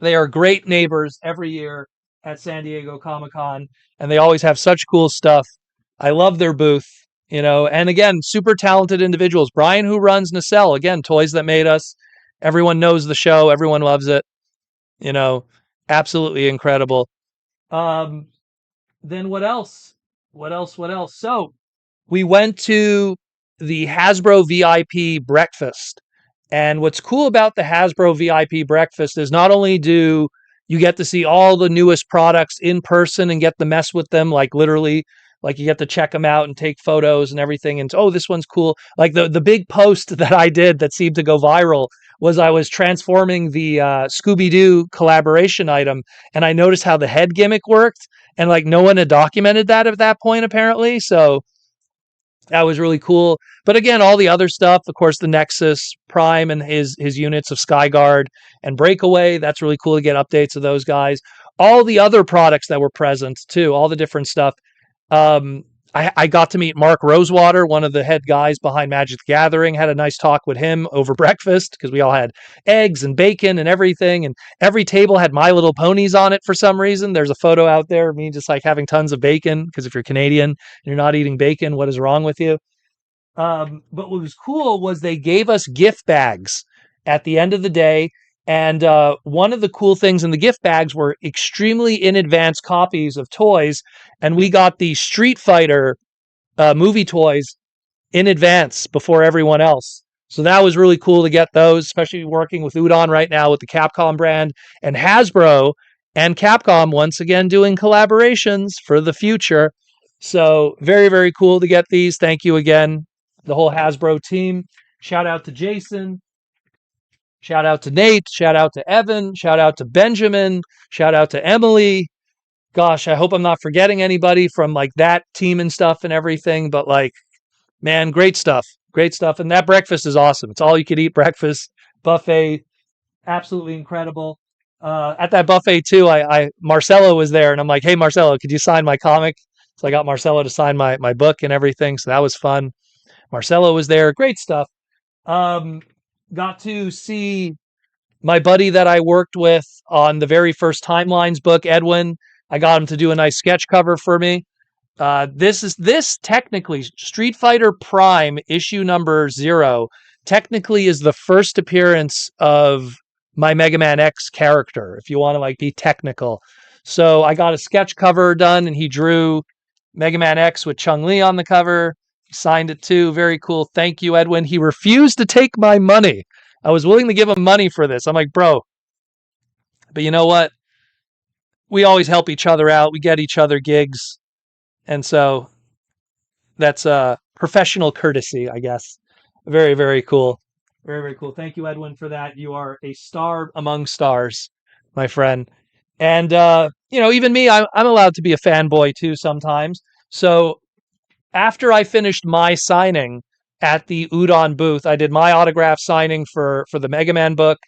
They are great neighbors every year at San Diego Comic-Con, and they always have such cool stuff. I love their booth, you know, and again, super talented individuals. Brian, who runs Nacelle, again, Toys That Made Us. Everyone knows the show. Everyone loves it. You know, absolutely incredible. then what else? What else? So we went to the Hasbro VIP breakfast. And what's cool about the Hasbro VIP breakfast is not only do you get to see all the newest products in person and get to mess with them, like literally, like you get to check them out and take photos and everything. And oh, this one's cool. Like the big post that I did that seemed to go viral was I was transforming the Scooby Doo collaboration item, and I noticed how the head gimmick worked, and like no one had documented that at that point apparently. So that was really cool. But again, all the other stuff, of course, the Nexus Prime and his units of Skyguard and Breakaway, that's really cool to get updates of those guys. All the other products that were present too, all the different stuff. Um, I got to meet Mark Rosewater, one of the head guys behind Magic the Gathering. Had a nice talk with him over breakfast because we all had eggs and bacon and everything. And every table had My Little Ponies on it for some reason. There's a photo out there of me just like having tons of bacon because if you're Canadian and you're not eating bacon, what is wrong with you? But what was cool was they gave us gift bags at the end of the day. And one of the cool things in the gift bags were extremely in advance copies of toys. And we got the Street Fighter movie toys in advance before everyone else. So that was really cool to get those, especially working with Udon right now with the Capcom brand and Hasbro and Capcom once again doing collaborations for the future. So very, very cool to get these. Thank you again, the whole Hasbro team. Shout out to Jason. Shout out to Nate. Shout out to Evan. Shout out to Benjamin. Shout out to Emily. Gosh, I hope I'm not forgetting anybody from like that team and stuff and everything. But like, man, great stuff. Great stuff. And that breakfast is awesome. It's all you could eat breakfast buffet. Absolutely incredible. At that buffet too, I Marcelo was there and I'm like, hey, Marcelo, could you sign my comic? So I got Marcelo to sign my book and everything. So that was fun. Marcelo was there. Great stuff. Got to see my buddy that I worked with on the very first Timelines book, Edwin. I got him to do a nice sketch cover for me. This technically Street Fighter Prime issue number 0 technically is the first appearance of my Mega Man X character, if you want to like be technical. So I got a sketch cover done and he drew Mega Man X with Chun-Li on the cover. He signed it too. Very cool. Thank you, Edwin. He refused to take my money. I was willing to give him money for this. I'm like, bro, but you know what? We always help each other out. We get each other gigs. And so that's professional courtesy, I guess. Very, very cool. Very, very cool. Thank you, Edwin, for that. You are a star among stars, my friend. And, even me, I'm allowed to be a fanboy too sometimes. So after I finished my signing at the Udon booth, I did my autograph signing for the Mega Man book.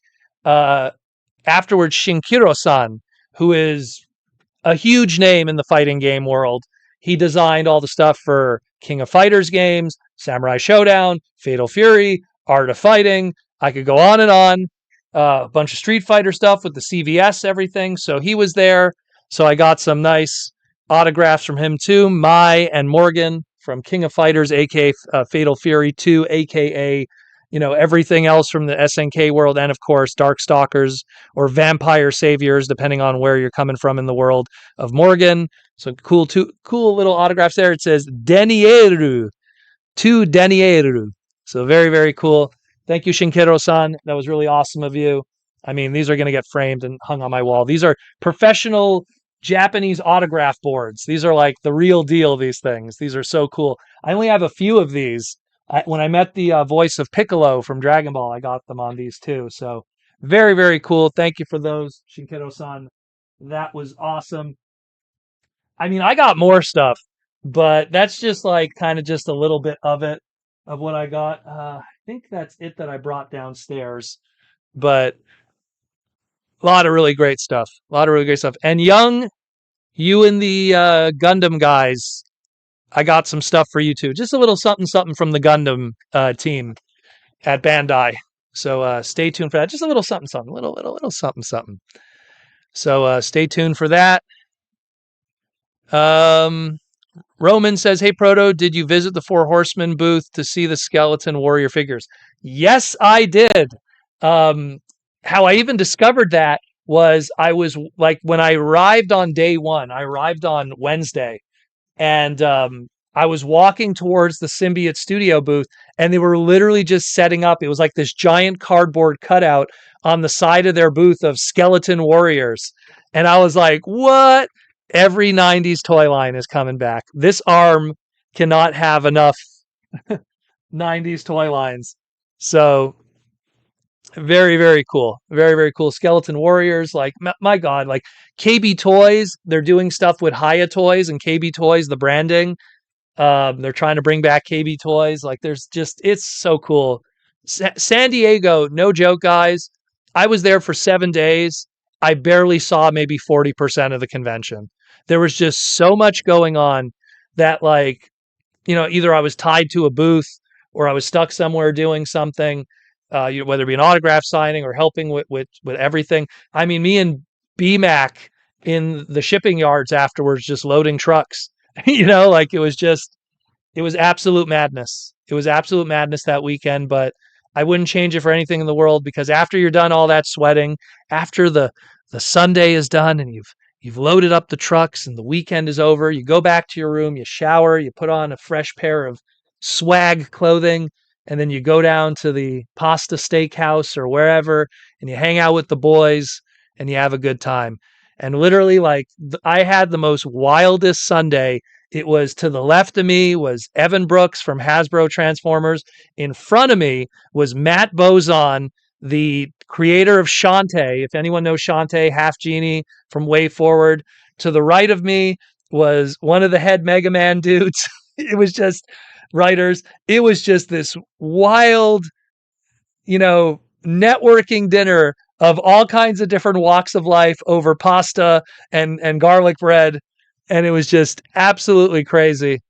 Afterwards, Shinkiro-san, who is a huge name in the fighting game world, he designed all the stuff for King of Fighters games, Samurai Showdown, Fatal Fury, Art of Fighting. I could go on and on. A bunch of Street Fighter stuff with the CVS, everything. So he was there. So I got some nice autographs from him too. Mai and Morgan from King of Fighters, aka Fatal Fury 2, aka everything else from the SNK world, and of course Darkstalkers or Vampire Saviors, depending on where you're coming from in the world of Morgan. So cool little autographs there. It says Denieru to Denieru. So very, very cool. Thank you, Shinkiro-san. That was really awesome of you. I mean, these are going to get framed and hung on my wall. These are professional Japanese autograph boards. These are like the real deal, these things. These are so cool. I only have a few of these. When I met the voice of Piccolo from Dragon Ball, I got them on these too. So very, very cool. Thank you for those, Shinkiro-san. That was awesome. I mean, I got more stuff, but that's just like kind of just a little bit of it, of what I got. I think that's it that I brought downstairs, but a lot of really great stuff. A lot of really great stuff. And Young, you and the Gundam guys, I got some stuff for you too. Just a little something, something from the Gundam team at Bandai. So stay tuned for that. Just a little something, something, little something, something. So stay tuned for that. Roman says, hey, Proto, did you visit the Four Horsemen booth to see the Skeleton Warrior figures? Yes, I did. How I even discovered that was I was like, when I arrived on day one, I arrived on Wednesday, and I was walking towards the Symbiote studio booth, and they were literally just setting up. It was like this giant cardboard cutout on the side of their booth of skeleton warriors. And I was like, what? Every 90s toy line is coming back. This arm cannot have enough 90s toy lines. So very, very cool. Very, very cool. Skeleton Warriors, like, my God, like KB Toys, they're doing stuff with Haya Toys and KB Toys, the branding. They're trying to bring back KB Toys. Like, there's just, it's so cool. San Diego, no joke, guys. I was there for 7 days. I barely saw maybe 40% of the convention. There was just so much going on that, like, either I was tied to a booth or I was stuck somewhere doing something, whether it be an autograph signing or helping with everything. I mean, me and BMAC in the shipping yards afterwards, just loading trucks, like it was absolute madness. It was absolute madness that weekend, but I wouldn't change it for anything in the world, because after you're done all that sweating, after the Sunday is done and you've loaded up the trucks and the weekend is over, you go back to your room, you shower, you put on a fresh pair of swag clothing, and then you go down to the Pasta Steakhouse or wherever, and you hang out with the boys and you have a good time. And literally, like, I had the most wildest Sunday. It was, to the left of me was Evan Brooks from Hasbro Transformers. In front of me was Matt Bozon, the creator of Shantae. If anyone knows Shantae, Half Genie from Way Forward. To the right of me was one of the head Mega Man dudes. It was just writers. It was just this wild, networking dinner of all kinds of different walks of life over pasta and garlic bread. And it was just absolutely crazy.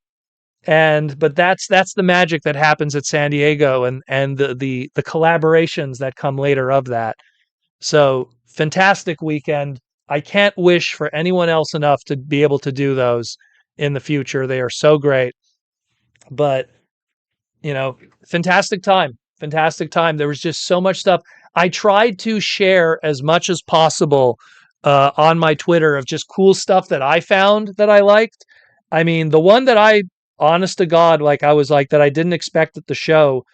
But that's the magic that happens at San Diego, and the collaborations that come later of that. So, fantastic weekend. I can't wish for anyone else enough to be able to do those in the future. They are so great. But, you know, fantastic time. Fantastic time. There was just so much stuff. I tried to share as much as possible on my Twitter of just cool stuff that I found that I liked. I mean, the one that honest to God, like, I was like, that I didn't expect at the show,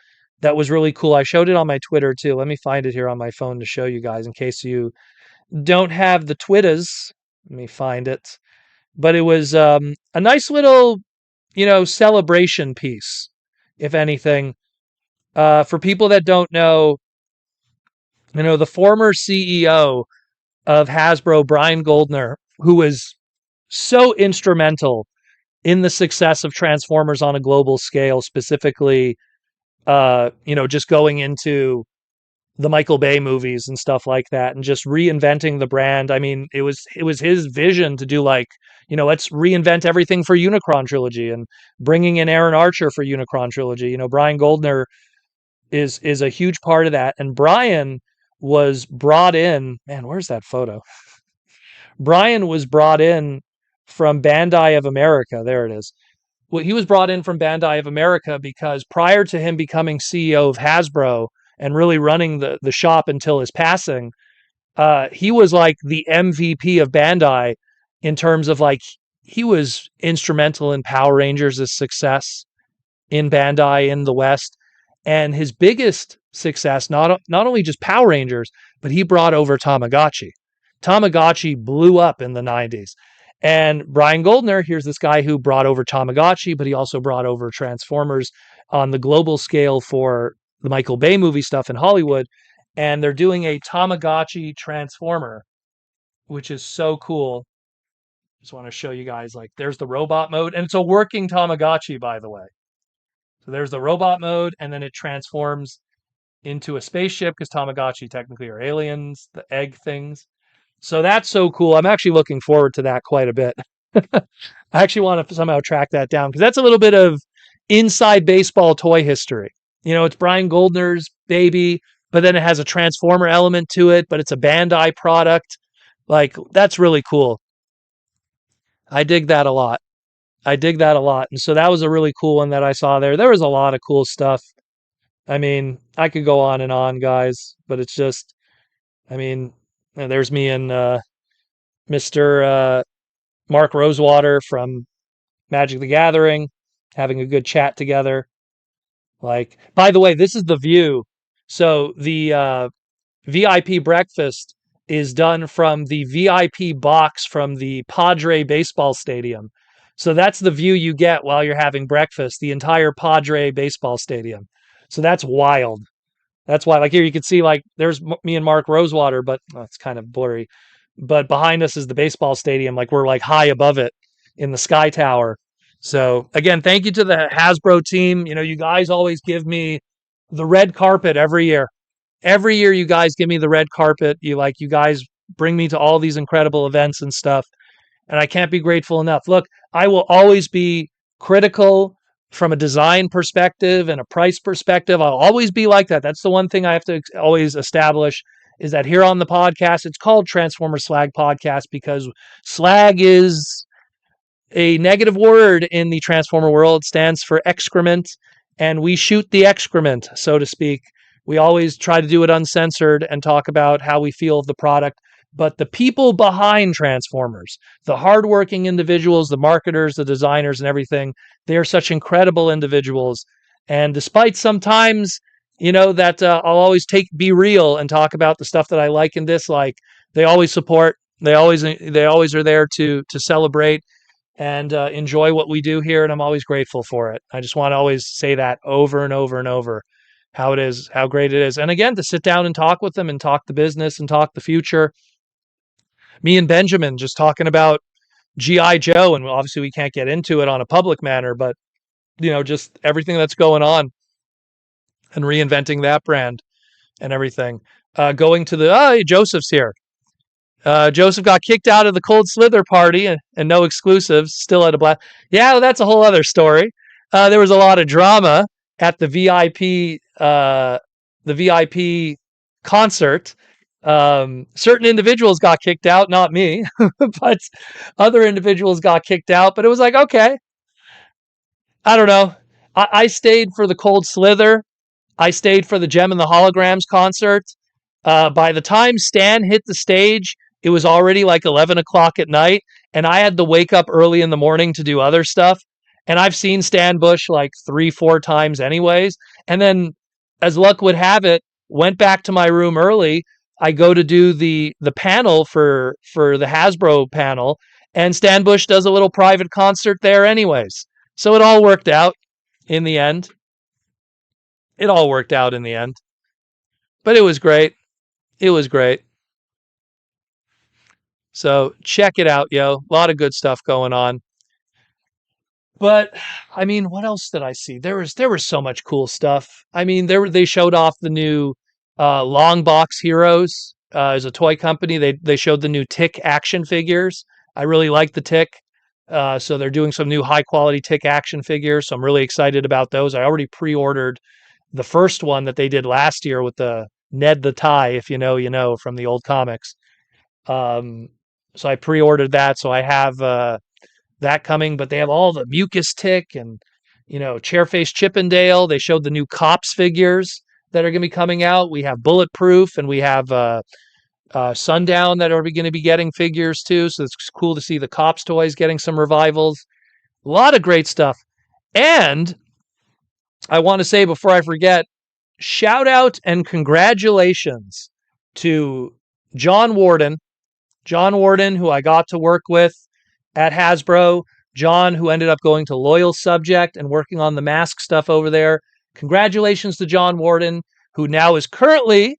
that was really cool. I showed it on my Twitter too. Let me find it here on my phone to show you guys in case you don't have the Twitters. Let me find it. But it was a nice little, celebration piece, if anything. For people that don't know, the former CEO of Hasbro, Brian Goldner, who was so instrumental in the success of Transformers on a global scale, specifically, just going into the Michael Bay movies and stuff like that, and just reinventing the brand. I mean, it was his vision to do, like, let's reinvent everything for Unicron Trilogy, and bringing in Aaron Archer for Unicron Trilogy. Brian Goldner is a huge part of that. And Brian was brought in, man, where's that photo? Brian was brought in from Bandai of America. There it is. Well, he was brought in from Bandai of America because prior to him becoming CEO of Hasbro and really running the shop until his passing, he was like the MVP of Bandai, in terms of, like, he was instrumental in Power Rangers' success in Bandai in the West. And his biggest success, not only just Power Rangers, but he brought over Tamagotchi. Tamagotchi blew up in the 90s. And Brian Goldner, here's this guy who brought over Tamagotchi, but he also brought over Transformers on the global scale for the Michael Bay movie stuff in Hollywood. And they're doing a Tamagotchi Transformer, which is so cool. Just want to show you guys, like, there's the robot mode, and it's a working Tamagotchi, by the way. So there's the robot mode, and then it transforms into a spaceship, because Tamagotchi technically are aliens, the egg things. So that's so cool. I'm actually looking forward to that quite a bit. I actually want to somehow track that down, because that's a little bit of inside baseball toy history. It's Brian Goldner's baby, but then it has a Transformer element to it, but it's a Bandai product. Like, that's really cool. I dig that a lot. And so that was a really cool one that I saw there. There was a lot of cool stuff. I mean, I could go on and on, guys, but it's just, I mean, And there's me and Mr. Mark Rosewater from Magic the Gathering having a good chat together. Like, by the way, this is the view. So the VIP breakfast is done from the VIP box from the Padre baseball stadium. So that's the view you get while you're having breakfast, the entire Padre baseball stadium. So that's wild. That's why, like here, you can see like there's me and Mark Rosewater, but it's kind of blurry. But behind us is the baseball stadium. Like we're like high above it in the Sky Tower. So again, thank you to the Hasbro team. You know, you guys always give me the red carpet every year. Every year, you guys give me the red carpet. You guys bring me to all these incredible events and stuff, and I can't be grateful enough. Look, I will always be critical from a design perspective and a price perspective. I'll always be like that. That's the one thing I have to always establish is that here on the podcast, it's called Transformer Slag Podcast because slag is a negative word in the Transformer world. It stands for excrement, and we shoot the excrement, so to speak. We always try to do it uncensored and talk about how we feel of the product. But the people behind Transformers, the hardworking individuals, the marketers, the designers, and everything, they are such incredible individuals. And despite sometimes, that I'll always be real and talk about the stuff that I like and dislike, they always support. They always are there to celebrate and enjoy what we do here. And I'm always grateful for it. I just want to always say that over and over and over how it is, how great it is. And again, to sit down and talk with them and talk the business and talk the future. Me and Benjamin just talking about G.I. Joe, and obviously we can't get into it on a public manner, but just everything that's going on and reinventing that brand and everything. Going to Joseph's here. Joseph got kicked out of the Cold Slither party and no exclusives, still at a blast. Yeah, that's a whole other story. There was a lot of drama at the VIP concert. Certain individuals got kicked out, not me, but other individuals got kicked out. But it was like, okay, I don't know. I stayed for the Cold Slither. I stayed for the Gem and the Holograms concert. By the time Stan hit the stage, it was already like 11 o'clock at night, and I had to wake up early in the morning to do other stuff. And I've seen Stan Bush like 3-4 times anyways. And then, as luck would have it, went back to my room early. I go to do the panel for the Hasbro panel, and Stan Bush does a little private concert there anyways. So it all worked out in the end. It all worked out in the end. But it was great. It was great. So check it out, yo. A lot of good stuff going on. But I mean, what else did I see? There was so much cool stuff. I mean, they showed off the new Long Box Heroes as a toy company. They showed the new Tick action figures. I really like the Tick. So they're doing some new high quality Tick action figures. So I'm really excited about those. I already pre-ordered the first one that they did last year with the Ned the Tie, if you know, from the old comics. So I pre-ordered that. So I have that coming, but they have all the Mucus Tick and Chairface Chippendale. They showed the new Cops figures that are going to be coming out. We have Bulletproof, and we have Sundown that are going to be getting figures too. So it's cool to see the Cops toys getting some revivals. A lot of great stuff. And I want to say before I forget, shout out and congratulations to John Warden, who I got to work with at Hasbro. John, who ended up going to Loyal Subject and working on the mask stuff over there. Congratulations to John Warden, who now is currently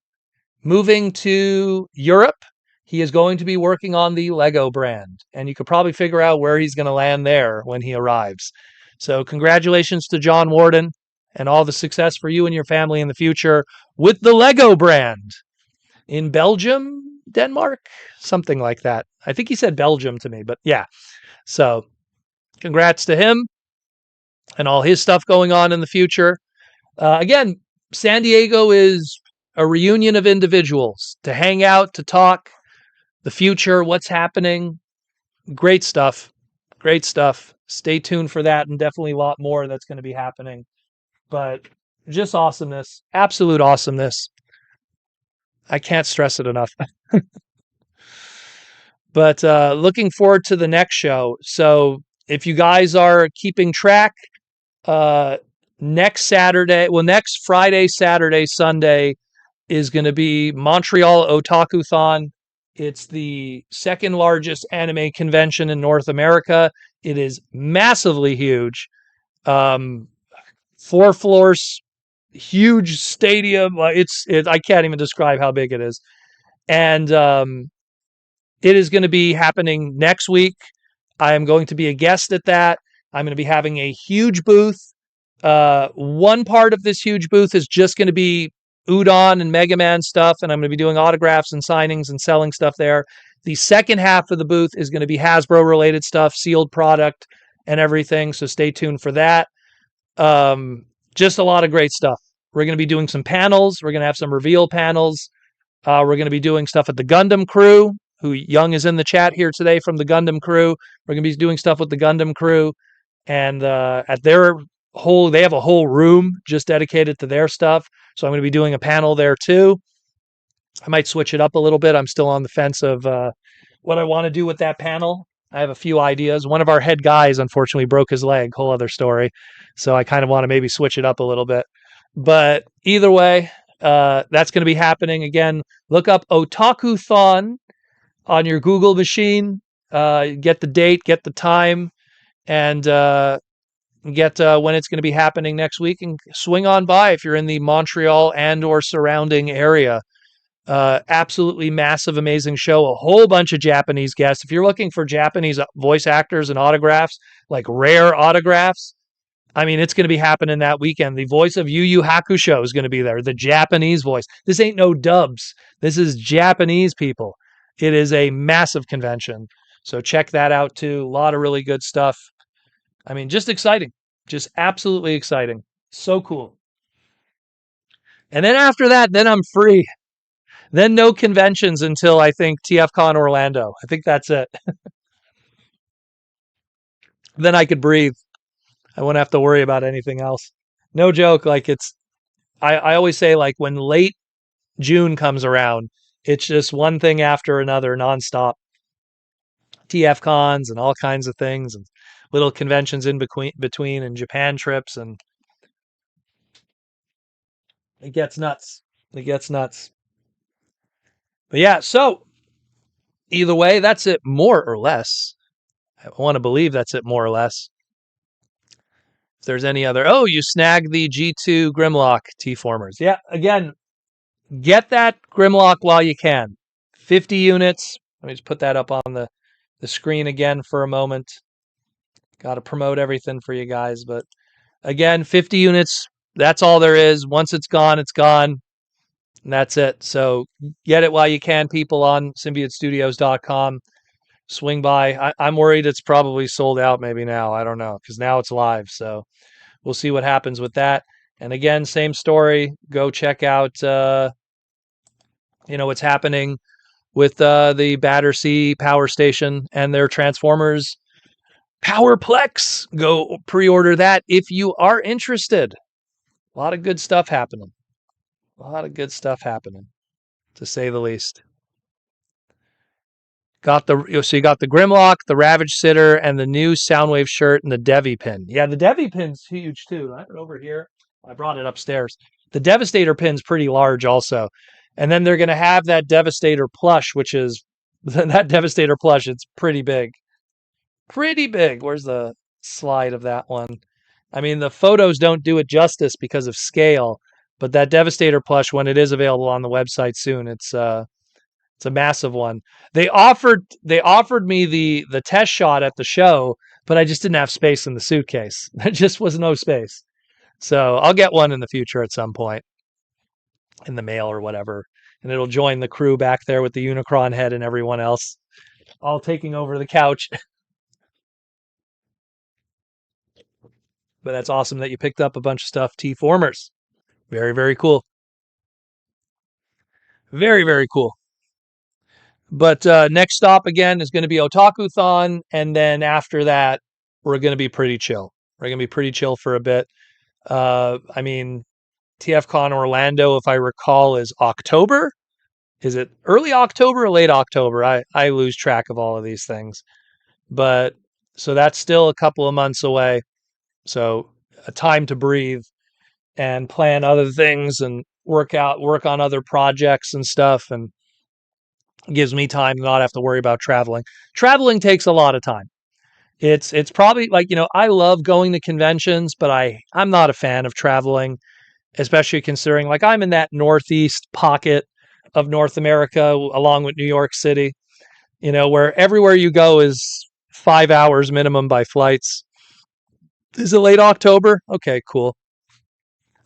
moving to Europe. He is going to be working on the Lego brand, and you could probably figure out where he's going to land there when he arrives. So congratulations to John Warden and all the success for you and your family in the future with the Lego brand in Belgium, Denmark, something like that. I think he said Belgium to me, but yeah. So congrats to him and all his stuff going on in the future. Again, San Diego is a reunion of individuals to hang out, to talk, the future, what's happening. Great stuff. Great stuff. Stay tuned for that, and definitely a lot more that's going to be happening. But just awesomeness. Absolute awesomeness. I can't stress it enough. But looking forward to the next show. So if you guys are keeping track, uh, next Friday, Saturday, Sunday is going to be Montreal Otakuthon. It's the second largest anime convention in North America. It is massively huge. 4 floors, huge stadium. I can't even describe how big it is. And it is going to be happening next week. I am going to be a guest at that. I'm going to be having a huge booth. One part of this huge booth is just going to be Udon and Mega Man stuff, and I'm going to be doing autographs and signings and selling stuff there. The second half of the booth is going to be Hasbro related stuff, sealed product, and everything. So stay tuned for that. Just a lot of great stuff. We're going to be doing some panels. We're going to have some reveal panels. We're going to be doing stuff at the Gundam crew, who Young is in the chat here today from the Gundam crew. We're going to be doing stuff with the Gundam crew. And at their they have a whole room just dedicated to their stuff. So I'm going to be doing a panel there too. I might switch it up a little bit. I'm still on the fence of what I want to do with that panel. I have a few ideas. One of our head guys, unfortunately, broke his leg. Whole other story. So I kind of want to maybe switch it up a little bit. But either way, that's going to be happening. Again, look up Otakuthon on your Google machine. Get the date, get the time, and get when it's going to be happening next week, and swing on by if you're in the Montreal and or surrounding area. Absolutely massive, amazing show. A whole bunch of Japanese guests. If you're looking for Japanese voice actors and autographs, like rare autographs, I mean, it's going to be happening that weekend. The voice of Yu Yu Hakusho is going to be there. The Japanese voice. This ain't no dubs. This is Japanese people. It is a massive convention. So check that out too. A lot of really good stuff. I mean, just exciting. Just absolutely exciting. So cool. And then after that, then I'm free. Then no conventions until I think TFCon Orlando. I think that's it. Then I could breathe. I won't have to worry about anything else. No joke. Like I always say, like when late June comes around, it's just one thing after another nonstop. TF cons and all kinds of things and little conventions in between and Japan trips, and it gets nuts. It gets nuts. But yeah, so either way, that's it more or less. I want to believe that's it more or less. If there's any other, you snagged the G2 Grimlock T-Formers. Yeah, again, get that Grimlock while you can. 50 units. Let me just put that up on the screen again for a moment. Got to promote everything for you guys. But again, 50 units. That's all there is. Once it's gone, it's gone. And that's it. So get it while you can, people, on symbiotestudios.com. Swing by. I'm worried it's probably sold out maybe now. I don't know, because now it's live. So we'll see what happens with that. And again, same story. Go check out, what's happening with the Battersea Power Station and their Transformers Powerplex. Go pre-order that if you are interested. A lot of good stuff happening. A lot of good stuff happening, to say the least. So you got the Grimlock, the Ravage Sitter, and the new Soundwave shirt and the Devi pin. Yeah, the Devi pin's huge too. Right over here. I brought it upstairs. The Devastator pin's pretty large also. And then they're going to have that Devastator plush, which is that Devastator plush. It's pretty big. Pretty big. Where's the slide of that one? I mean, the photos don't do it justice because of scale, but that Devastator plush, when it is available on the website soon, it's a massive one. They offered me the test shot at the show, but I just didn't have space in the suitcase. There just was no space. So I'll get one in the future at some point, in the mail or whatever, and it'll join the crew back there with the Unicron head and everyone else, all taking over the couch. But that's awesome that you picked up a bunch of stuff. T-Formers. Very, very cool. Very, very cool. But next stop again is going to be Otakuthon, and then after that, we're going to be pretty chill. We're going to be pretty chill for a bit. I mean, TFCon Orlando, if I recall, is October, is it early October or late October? I lose track of all of these things. But so that's still a couple of months away. So a time to breathe and plan other things and work on other projects and stuff, and gives me time to not have to worry about traveling. Traveling takes a lot of time. It's probably like, I love going to conventions, but I'm not a fan of traveling, especially considering like I'm in that northeast pocket of North America along with New York City, where everywhere you go is 5 hours minimum by flights. Is it late October? Okay, cool.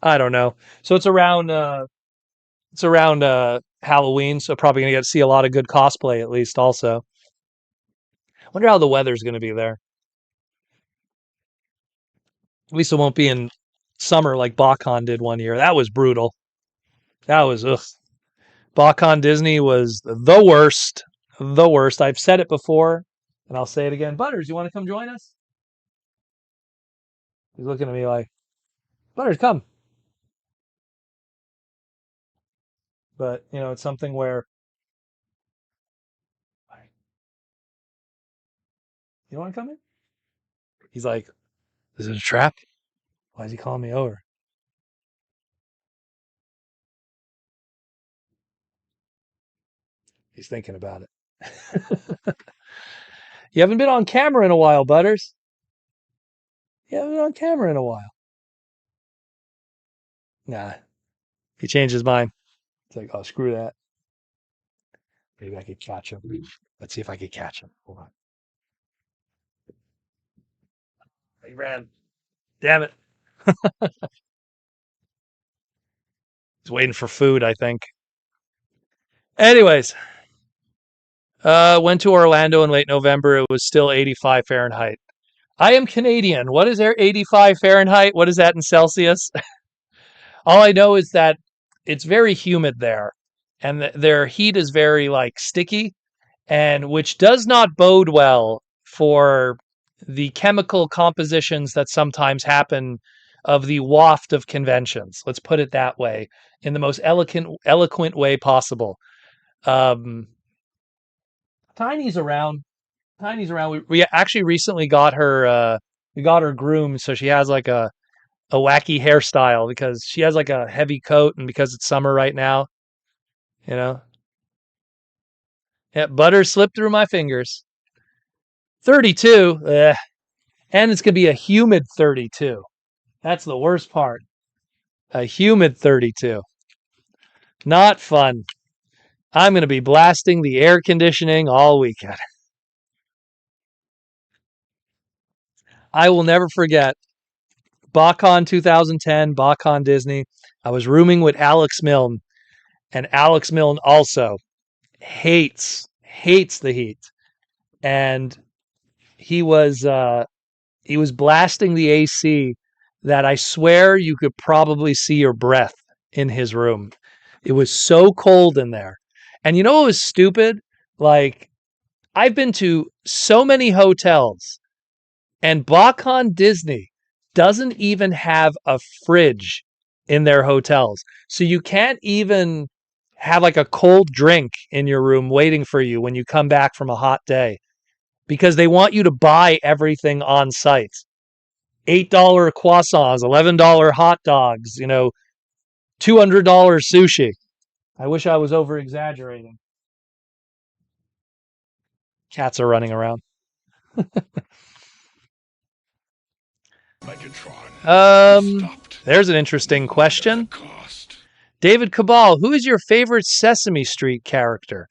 I don't know. So it's around Halloween, so probably gonna get to see a lot of good cosplay at least also. Wonder how the weather's gonna be there. At least it won't be in summer like BotCon did one year. That was brutal. That was ugh. BotCon Disney was the worst. The worst. I've said it before, and I'll say it again. Butters, you want to come join us? He's looking at me like, Butters, come. But it's something where you want to come in. He's like, "Is it a trap? Why is he calling me over?" He's thinking about it. You haven't been on camera in a while, Butters. You haven't been on camera in a while. Nah, he changed his mind. It's like, oh, screw that. Maybe I could catch him. Let's see if I could catch him. Hold on. He ran. Damn it. He's waiting for food, I think. Anyways, went to Orlando in late November. It was still 85 Fahrenheit. I am Canadian. What is there 85 Fahrenheit? What is that in Celsius? All I know is that it's very humid there, and their heat is very like sticky, and which does not bode well for the chemical compositions that sometimes happen of the waft of conventions. Let's put it that way, in the most eloquent way possible. Um, Tiny's around. Tiny's around. We actually recently got her. We got her groomed, so she has like a wacky hairstyle because she has like a heavy coat, and because it's summer right now, you know. Yeah, butter slipped through my fingers. 32, and it's gonna be a humid 32. That's the worst part. A humid 32. Not fun. I'm gonna be blasting the air conditioning all weekend. I will never forget BotCon 2010, BotCon Disney. I was rooming with Alex Milne, and Alex Milne also hates the heat, and he was blasting the AC that I swear you could probably see your breath in his room. It was so cold in there. And you know what was stupid? Like, I've been to so many hotels, and BotCon Disney doesn't even have a fridge in their hotels. So you can't even have like a cold drink in your room waiting for you when you come back from a hot day, because they want you to buy everything on site. $8 croissants, $11 hot dogs, $200 sushi. I wish I was over exaggerating. Cats are running around. There's an interesting question. David Cabal, who is your favorite Sesame Street character?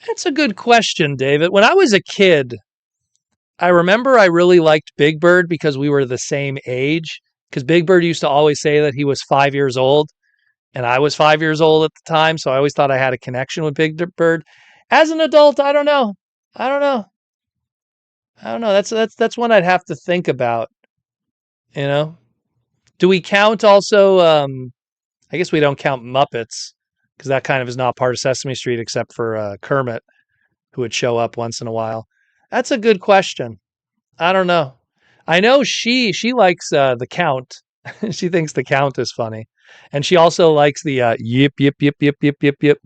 That's a good question, David. When I was a kid, I remember I really liked Big Bird because we were the same age. Because Big Bird used to always say that he was 5 years old, and I was 5 years old at the time, so I always thought I had a connection with Big Bird. As an adult, I don't know. I don't know. That's one I'd have to think about. Do we count also? I guess we don't count Muppets because that kind of is not part of Sesame Street except for Kermit, who would show up once in a while. That's a good question. I don't know. I know she likes the Count. She thinks the Count is funny, and she also likes the yip yip yip yip yip yip yip.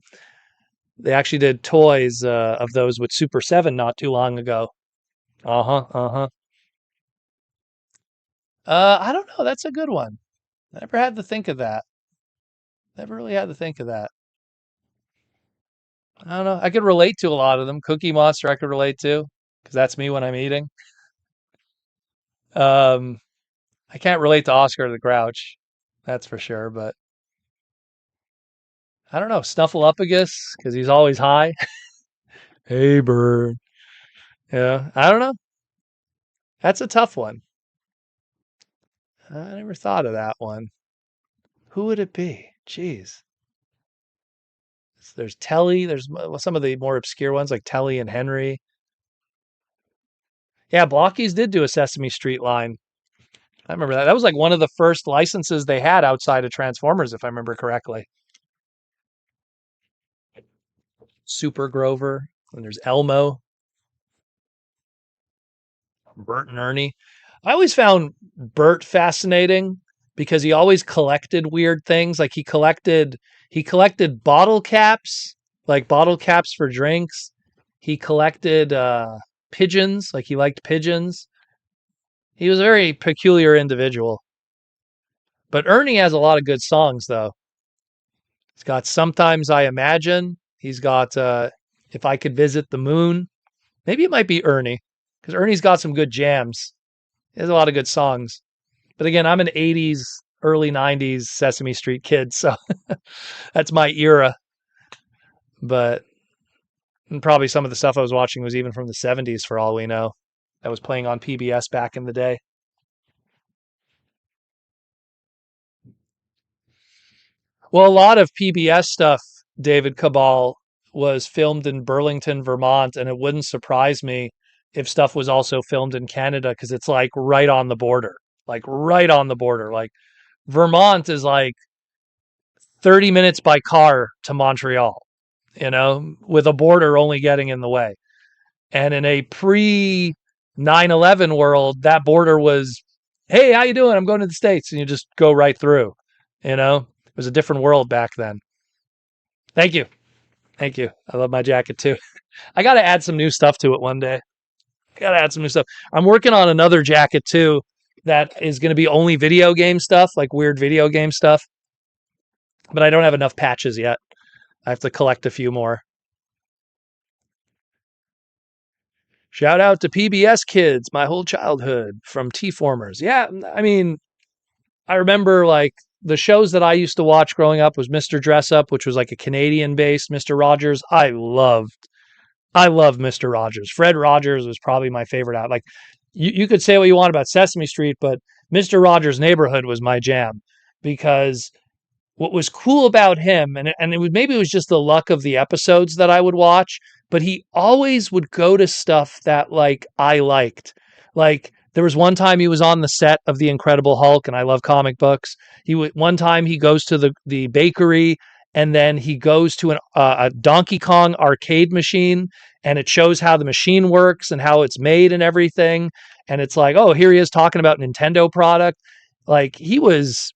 They actually did toys of those with Super 7 not too long ago. Uh-huh, uh-huh. I don't know. That's a good one. I never had to think of that. Never really had to think of that. I don't know. I could relate to a lot of them. Cookie Monster, I could relate to because that's me when I'm eating. Um, I can't relate to Oscar the Grouch, that's for sure. But I don't know. Snuffleupagus because he's always high. Hey, bird. Yeah, I don't know. That's a tough one. I never thought of that one. Who would it be? Jeez. There's Telly. There's some of the more obscure ones like Telly and Henry. Yeah, Blockies did do a Sesame Street line. I remember that. That was like one of the first licenses they had outside of Transformers, if I remember correctly. Super Grover. And there's Elmo, Bert and Ernie. I always found Bert fascinating because he always collected weird things. Like he collected bottle caps, like bottle caps for drinks. He collected pigeons, like he liked pigeons. He was a very peculiar individual. But Ernie has a lot of good songs though. He's got Sometimes I Imagine. He's got If I Could Visit the Moon. Maybe it might be Ernie because Ernie's got some good jams. He has a lot of good songs. But again, I'm an 80s, early 90s Sesame Street kid, so that's my era. But probably some of the stuff I was watching was even from the 70s for all we know. That was playing on PBS back in the day. Well, a lot of PBS stuff, David Cabal, was filmed in Burlington, Vermont, and it wouldn't surprise me if stuff was also filmed in Canada because it's like right on the border. Like right on the border. Like Vermont is like 30 minutes by car to Montreal, with a border only getting in the way. And in a pre 9/11 world, that border was, hey, how you doing? I'm going to the States. And you just go right through, It was a different world back then. Thank you. Thank you. I love my jacket too. I got to add some new stuff to it one day. I got to add some new stuff. I'm working on another jacket too that is going to be only video game stuff, like weird video game stuff. But I don't have enough patches yet. I have to collect a few more. Shout out to PBS Kids, my whole childhood from T-Formers. Yeah, I mean, I remember like the shows that I used to watch growing up was Mr. Dress Up, which was like a Canadian-based Mr. Rogers. I love Mr. Rogers. Fred Rogers was probably my favorite out. Like you could say what you want about Sesame Street, but Mr. Rogers' Neighborhood was my jam because what was cool about him, and maybe it was just the luck of the episodes that I would watch, but he always would go to stuff that like I liked. Like there was one time he was on the set of The Incredible Hulk, and I love comic books. One time he goes to the bakery, and then he goes to a Donkey Kong arcade machine, and it shows how the machine works and how it's made and everything. And it's like, oh, here he is talking about Nintendo product. Like he was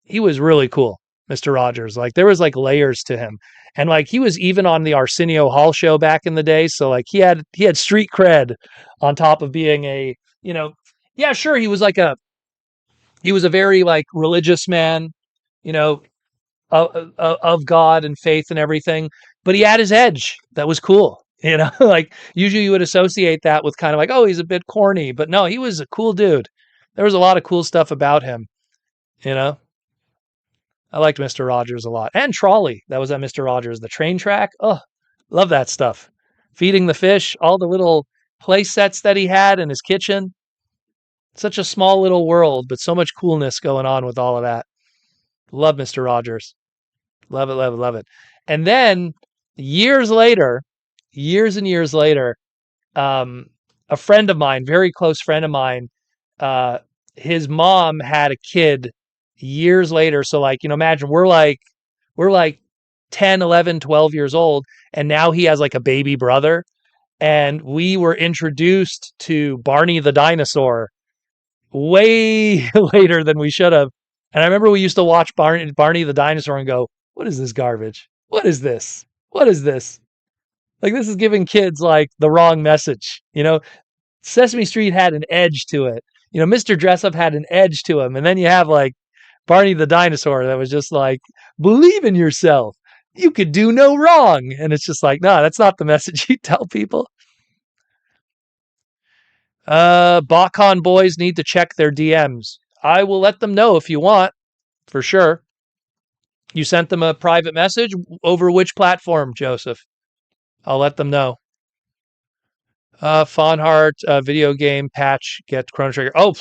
really cool. Mr. Rogers. Like there was like layers to him. And like he was even on the Arsenio Hall show back in the day. So like he had street cred on top of being yeah, sure, he was a very like religious man, you know, of God and faith and everything, but he had his edge. That was cool. Like usually you would associate that with kind of like, oh, he's a bit corny, but no, he was a cool dude. There was a lot of cool stuff about him, you know. I liked Mr. Rogers a lot. And Trolley. That was at Mr. Rogers. The train track. Oh, love that stuff. Feeding the fish, all the little play sets that he had in his kitchen. Such a small little world, but so much coolness going on with all of that. Love Mr. Rogers. Love it, love it, love it. And then years later, years and years later, um, a friend of mine, very close friend of mine, uh, his mom had a kid years later. So like, imagine we're like 10, 11, 12 years old, and now he has like a baby brother. And we were introduced to Barney the dinosaur way later than we should have. And I remember we used to watch Barney the dinosaur and go, what is this garbage? What is this? What is this? Like, this is giving kids like the wrong message. Sesame Street had an edge to it. Mr. Dressup had an edge to him. And then you have like Barney the dinosaur that was just like, believe in yourself. You could do no wrong. And it's just like, no, that's not the message you tell people. BotCon boys need to check their DMs. I will let them know if you want, for sure. You sent them a private message over which platform, Joseph? I'll let them know. Fonhart, video game patch, get Chrono Trigger. Oh,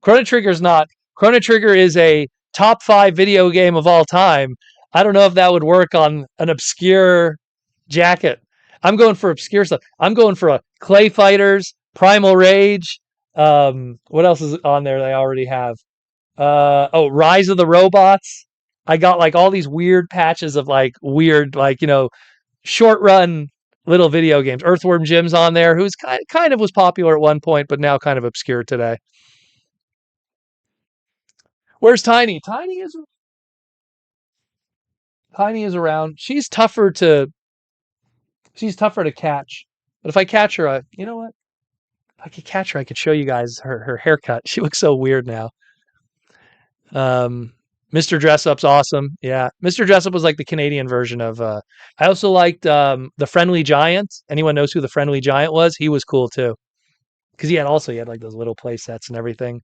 Chrono Trigger's not. Chrono Trigger is a top 5 video game of all time. I don't know if that would work on an obscure jacket. I'm going for obscure stuff. I'm going for a Clay Fighters, Primal Rage. What else is on there that I already have? Rise of the Robots. I got like all these weird patches of like weird, like, short run little video games. Earthworm Jim's on there, who's kind of was popular at one point, but now kind of obscure today. Where's Tiny? Tiny is around. She's tougher to catch. But if I catch her, you know what? If I could catch her, I could show you guys her haircut. She looks so weird now. Mr. Dressup's awesome. Yeah. Mr. Dressup was like the Canadian version of I also liked the Friendly Giant. Anyone knows who the Friendly Giant was? He was cool too. Because he had like those little play sets and everything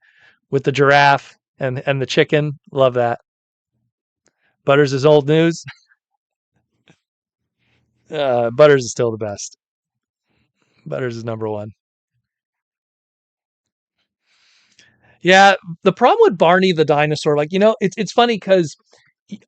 with the giraffe and the chicken. Love that. Butters is old news. Butters is still the best. Butters is number one. Yeah, the problem with Barney the dinosaur, like, it's funny because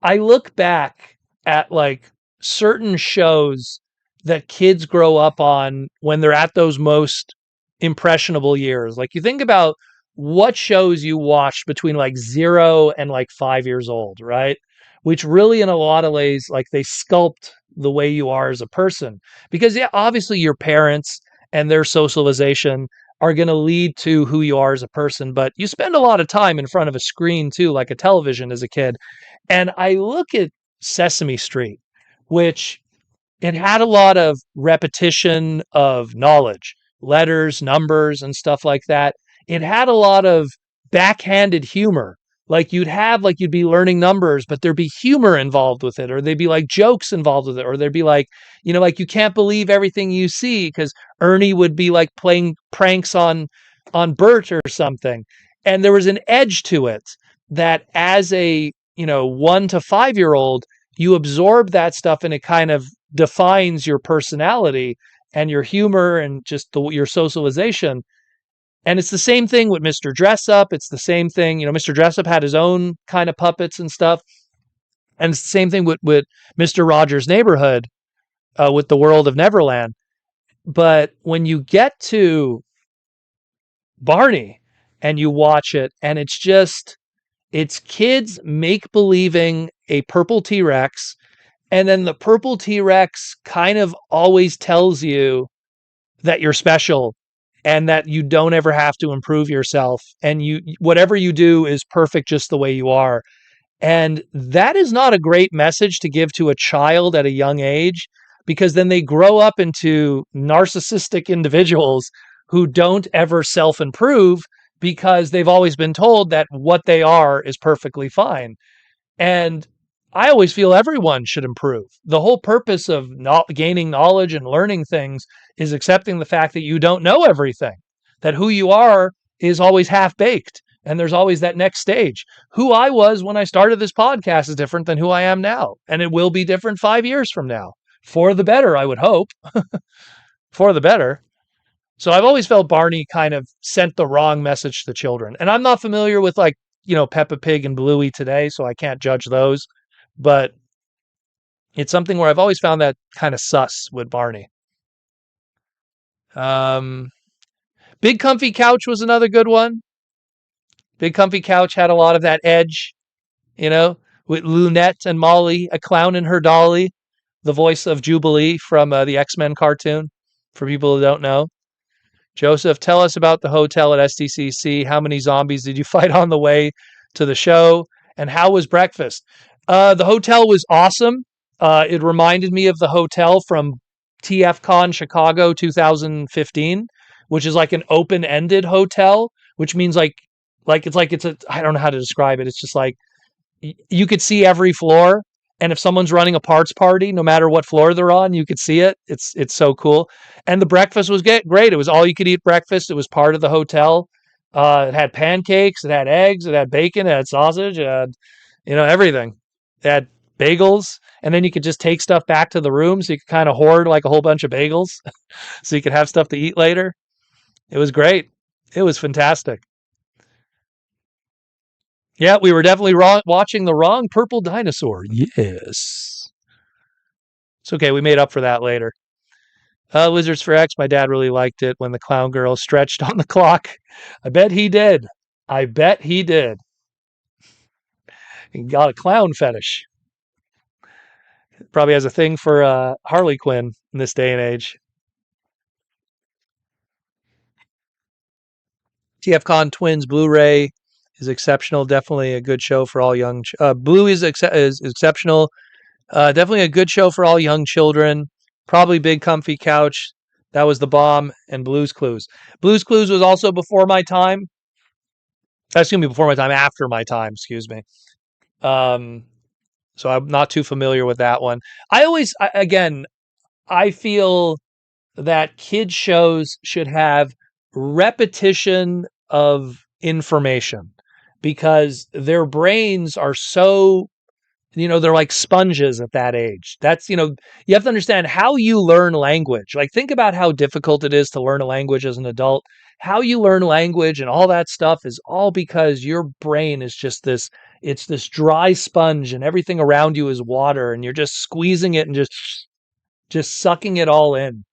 I look back at like certain shows that kids grow up on when they're at those most impressionable years. Like, you think about what shows you watched between like 0 and like 5 years old, right? Which really, in a lot of ways, like they sculpt the way you are as a person. Because, yeah, obviously your parents and their socialization are going to lead to who you are as a person, but you spend a lot of time in front of a screen too, like a television as a kid. And I look at Sesame Street, which it had a lot of repetition of knowledge, letters, numbers, and stuff like that. It had a lot of backhanded humor. Like you'd be learning numbers, but there'd be humor involved with it, or there'd be like jokes involved with it, or there'd be like, like you can't believe everything you see because Ernie would be like playing pranks on Bert or something. And there was an edge to it that as a, 1 to 5-year-old, you absorb that stuff and it kind of defines your personality and your humor and just your socialization. And it's the same thing with Mr. Dressup. It's the same thing, Mr. Dressup had his own kind of puppets and stuff. And it's the same thing with Mr. Rogers' Neighborhood, with the World of Neverland. But when you get to Barney and you watch it, and it's kids make believing a purple T-Rex, and then the purple T-Rex kind of always tells you that you're special and that you don't ever have to improve yourself, and whatever you do is perfect just the way you are. And that is not a great message to give to a child at a young age, because then they grow up into narcissistic individuals who don't ever self-improve because they've always been told that what they are is perfectly fine. And I always feel everyone should improve. The whole purpose of not gaining knowledge and learning things is accepting the fact that you don't know everything, that who you are is always half-baked, and there's always that next stage. Who I was when I started this podcast is different than who I am now, and it will be different 5 years from now. For the better, I would hope. For the better. So I've always felt Barney kind of sent the wrong message to the children. And I'm not familiar with like, Peppa Pig and Bluey today, so I can't judge those. But it's something where I've always found that kind of sus with Barney. Big Comfy Couch was another good one. Big Comfy Couch had a lot of that edge, with Lunette and Molly, a clown and her dolly, the voice of Jubilee from the X-Men cartoon, for people who don't know. Joseph, tell us about the hotel at SDCC. How many zombies did you fight on the way to the show? And how was breakfast? The hotel was awesome. It reminded me of the hotel from TFCon Chicago 2015, which is like an open-ended hotel, which means it's a I don't know how to describe it. It's just like you could see every floor, and if someone's running a parts party, no matter what floor they're on, you could see it. It's so cool. And the breakfast was great. It was all you could eat breakfast. It was part of the hotel. It had pancakes, it had eggs, it had bacon, it had sausage, it had everything. It had bagels, and then you could just take stuff back to the room, so you could kind of hoard like a whole bunch of bagels, so you could have stuff to eat later. It was great. It was fantastic. Yeah, we were definitely watching the wrong purple dinosaur. Yes. It's okay. We made up for that later. Lizards for X. My dad really liked it when the clown girl stretched on the clock. I bet he did. I bet he did. He got a clown fetish. Probably has a thing for Harley Quinn in this day and age. TFCon Twins Blu-ray is exceptional. Definitely a good show for all young. Blue is exceptional. Definitely a good show for all young children. Probably big comfy couch. That was the bomb. And Blue's Clues. Blue's Clues was also before my time. Excuse me, before my time. After my time. Excuse me. Um, so I'm not too familiar with that one. Again, I feel that kids shows should have repetition of information because their brains are so they're like sponges at that age. That's you have to understand how you learn language. Like, think about how difficult it is to learn a language as an adult. How you learn language and all that stuff is all because your brain is just this dry sponge, and everything around you is water, and you're just squeezing it and just sucking it all in.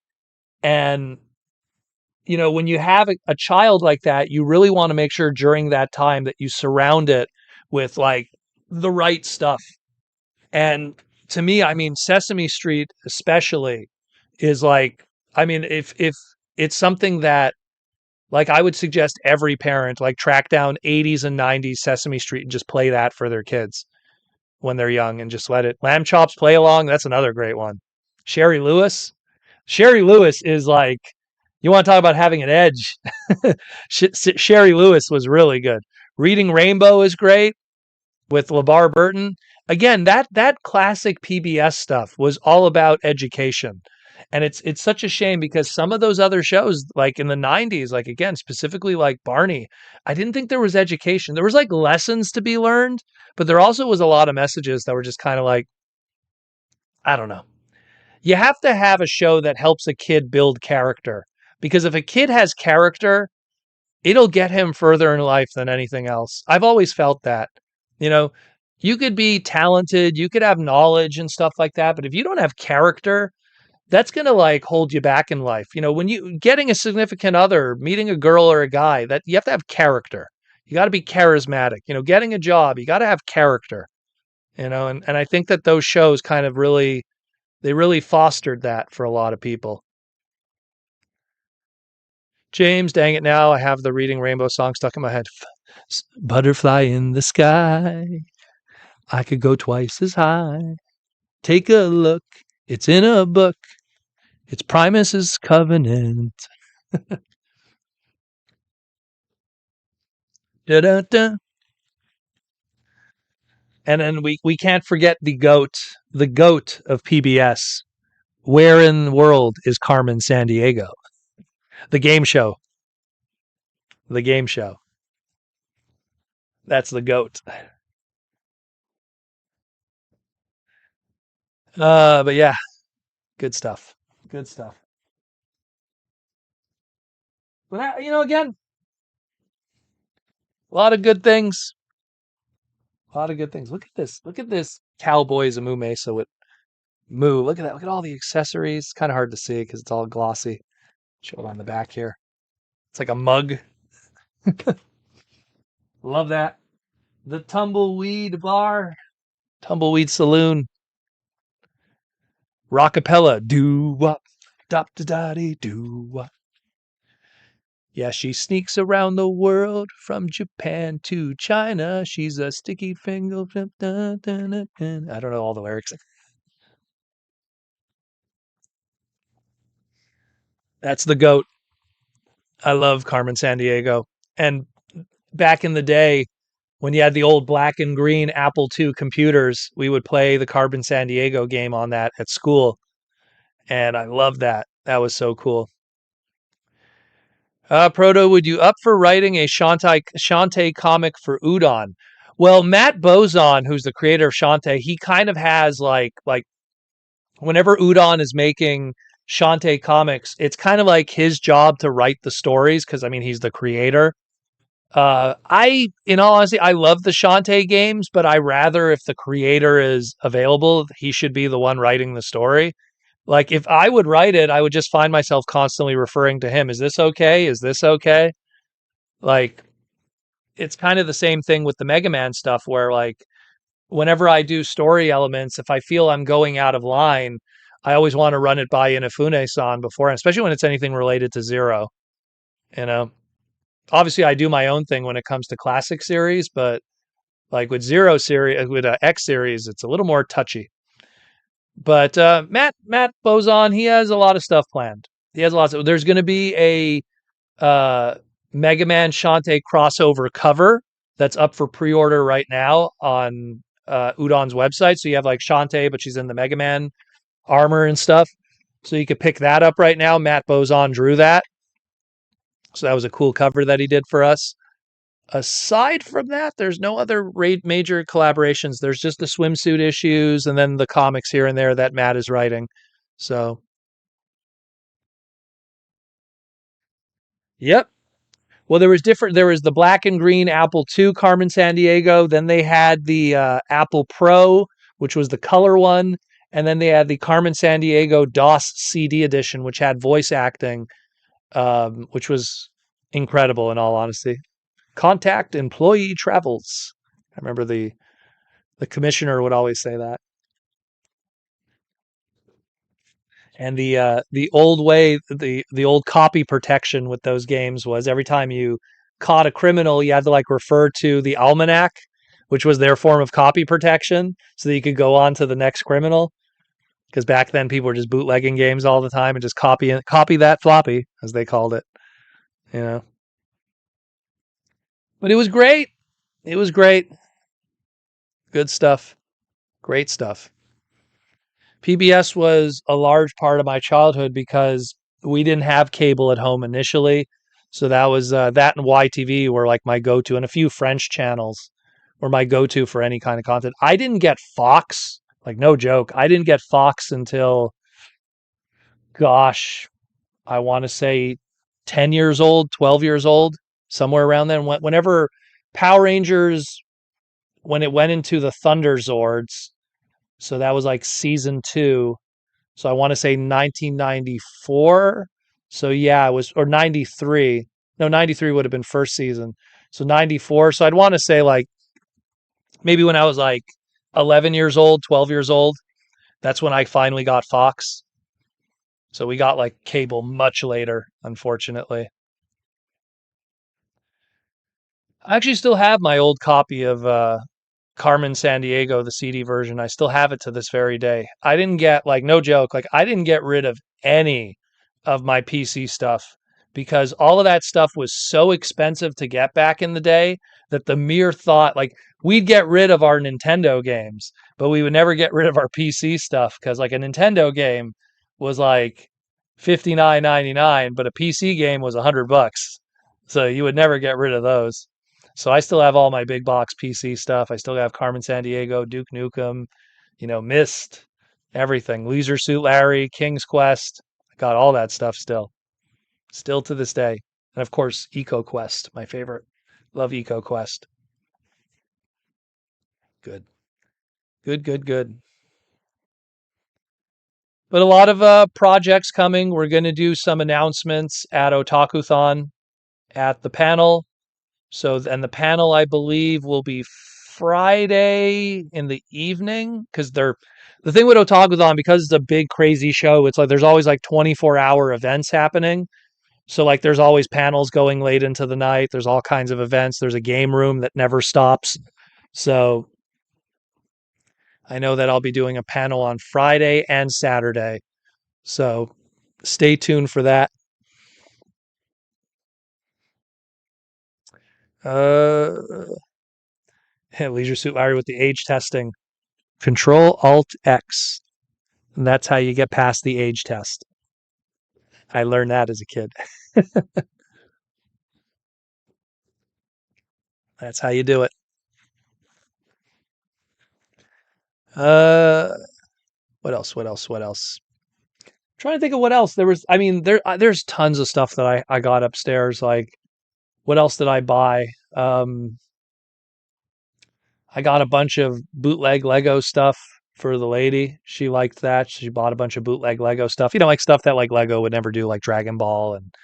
And when you have a child like that, you really want to make sure during that time that you surround it with like the right stuff. And to me, I mean, Sesame Street especially is like, I mean, if it's something that like I would suggest every parent like track down 80s and 90s Sesame Street and just play that for their kids when they're young, and just let it Lamb Chops Play Along. That's another great one. Sherry Lewis. Sherry Lewis is like, you want to talk about having an edge. Sherry Lewis was really good. Reading Rainbow is great with LeVar Burton. Again, that classic PBS stuff was all about education. And it's such a shame because some of those other shows, like in the 90s, like again, specifically like Barney, I didn't think there was education. There was like lessons to be learned, but there also was a lot of messages that were just kind of like, I don't know. You have to have a show that helps a kid build character, because if a kid has character, it'll get him further in life than anything else. I've always felt that. You know, you could be talented, you could have knowledge and stuff like that, but if you don't have character, that's going to like hold you back in life. When you getting a significant other, meeting a girl or a guy, that you have to have character. You got to be charismatic. Getting a job, you got to have character. And I think that those shows kind of really fostered that for a lot of people. James, dang it, now I have the Reading Rainbow song stuck in my head. Butterfly in the sky, I could go twice as high. Take a look, it's in a book. It's Primus's Covenant. Da-da-da. And then we can't forget the goat of PBS. Where in the world is Carmen Sandiego? The game show. The game show. That's the goat. But yeah, good stuff. Good stuff. But again, a lot of good things. A lot of good things. Look at this. Look at this Cowboys of Moo Mesa with Moo. Look at that. Look at all the accessories. It's kind of hard to see because it's all glossy. Show it on the back here. It's like a mug. Love that. The Tumbleweed Bar, Tumbleweed Saloon, Rockapella, doo wop, dop da da dee doo wop. Yeah, she sneaks around the world from Japan to China. She's a sticky finger. I don't know all the lyrics. That's the goat. I love Carmen San Diego. And back in the day, when you had the old black and green Apple II computers, we would play the Carmen San Diego game on that at school. And I loved that. That was so cool. Proto, would you up for writing a Shantae comic for Udon? Well, Matt Bozon, who's the creator of Shantae, he kind of has like whenever Udon is making Shantae comics, it's kind of like his job to write the stories because I mean he's the creator. In all honesty, I love the Shantae games, but I rather if the creator is available, he should be the one writing the story. Like if I would write it, I would just find myself constantly referring to him. Is this okay? Is this okay? Like it's kind of the same thing with the Mega Man stuff where like whenever I do story elements, if I feel I'm going out of line, I always want to run it by Inafune-san before, especially when it's anything related to Zero, you know. Obviously I do my own thing when it comes to classic series, but like with Zero series with X series, it's a little more touchy. But Matt Bozon, he has a lot of stuff planned. He has lots of. There's going to be a Mega Man Shantae crossover cover that's up for pre-order right now on Udon's website. So you have like Shantae, but she's in the Mega Man armor and stuff. So you could pick that up right now. Matt Bozon drew that. So that was a cool cover that he did for us. Aside from that, there's no other major collaborations. There's just the swimsuit issues and then the comics here and there that Matt is writing. So, yep. Well, there was the black and green Apple II Carmen San Diego. Then they had the Apple Pro, which was the color one. And then they had the Carmen San Diego DOS CD edition, which had voice acting, which was incredible in all honesty. Contact employee travels. I remember the commissioner would always say that. And the old way, the old copy protection with those games was every time you caught a criminal, you had to like refer to the almanac, which was their form of copy protection, so that you could go on to the next criminal. Because back then people were just bootlegging games all the time and just copy that floppy, as they called it. You know, but it was great. It was great. Good stuff. Great stuff. PBS was a large part of my childhood because we didn't have cable at home initially. So that was that and YTV were like my go to, and a few French channels were my go to for any kind of content. I didn't get Fox, like no joke. I didn't get Fox until, gosh, I want to say 10 years old, 12 years old, somewhere around then. Whenever Power Rangers, when it went into the Thunder Zords, so that was like season 2. So I want to say 1994. So yeah, it was, or 93. No, 93 would have been first season. So 94. So I'd want to say like maybe when I was like 11 years old, 12 years old, that's when I finally got Fox. So we got like cable much later, unfortunately. I actually still have my old copy of Carmen San Diego, the CD version. I still have it to this very day. I didn't get, like, no joke, like I didn't get rid of any of my PC stuff because all of that stuff was so expensive to get back in the day that the mere thought, like, we'd get rid of our Nintendo games, but we would never get rid of our PC stuff because like a Nintendo game was like 59.99, but a PC game was $100. So you would never get rid of those. So I still have all my big box PC stuff. I still have Carmen San Diego, Duke Nukem, Myst, everything. Leisure Suit Larry, King's Quest. I got all that stuff still to this day. And of course, Eco Quest, my favorite. Love Eco Quest. Good, good, good, good. But a lot of projects coming. We're going to do some announcements at Otakuthon at the panel. So, and the panel, I believe, will be Friday in the evening because the thing with Otakuthon, because it's a big, crazy show, it's like there's always like 24-hour events happening. So, like, there's always panels going late into the night. There's all kinds of events. There's a game room that never stops. So, I know that I'll be doing a panel on Friday and Saturday. So, stay tuned for that. Uh, Leisure Suit Larry with the age testing. Control Alt X. And that's how you get past the age test. I learned that as a kid. That's how you do it. Uh, what else? What else? What else? Trying to think of what else there was. I mean, there's tons of stuff that I got upstairs. Like, what else did I buy? I got a bunch of bootleg Lego stuff for the lady. She liked that. She bought a bunch of bootleg Lego stuff. Like stuff that like Lego would never do, like Dragon Ball and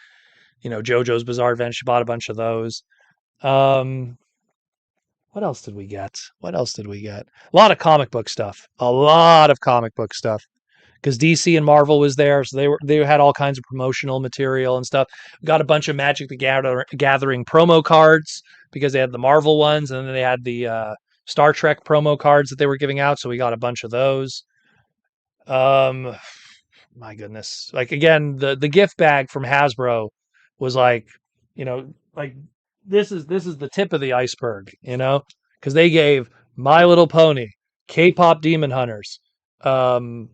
JoJo's Bizarre Adventure. She bought a bunch of those. Um, what else did we get? What else did we get? A lot of comic book stuff. A lot of comic book stuff. Because DC and Marvel was there, so they had all kinds of promotional material and stuff. Got a bunch of Magic the Gathering promo cards because they had the Marvel ones, and then they had the Star Trek promo cards that they were giving out. So we got a bunch of those. Um, my goodness, like again, the gift bag from Hasbro was like, like this is the tip of the iceberg, because they gave My Little Pony, K-pop Demon Hunters, um,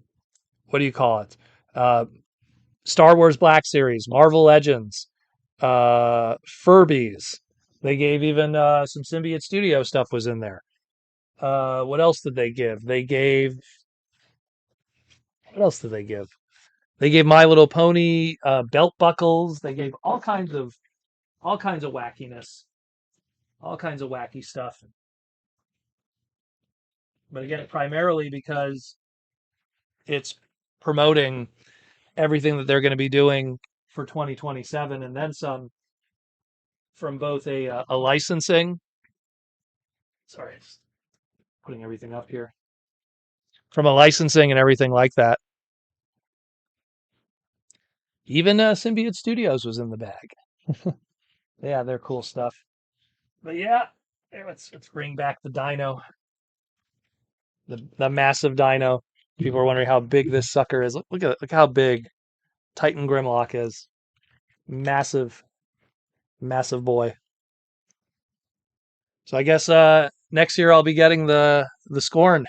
what do you call it? Uh, Star Wars Black Series, Marvel Legends, Furbies. They gave even some Symbiote Studio stuff was in there. What else did they give? What else did they give? They gave My Little Pony belt buckles. They gave all kinds of wackiness, all kinds of wacky stuff. But again, primarily because it's promoting everything that they're going to be doing for 2027 and then some from both a licensing. Sorry, just putting everything up here. From a licensing and everything like that. Even Symbiote Studios was in the bag. Yeah, they're cool stuff. But yeah, let's bring back the dino, the massive dino. People are wondering how big this sucker is. Look how big Titan Grimlock is. Massive, massive boy. So I guess next year I'll be getting the Scorn.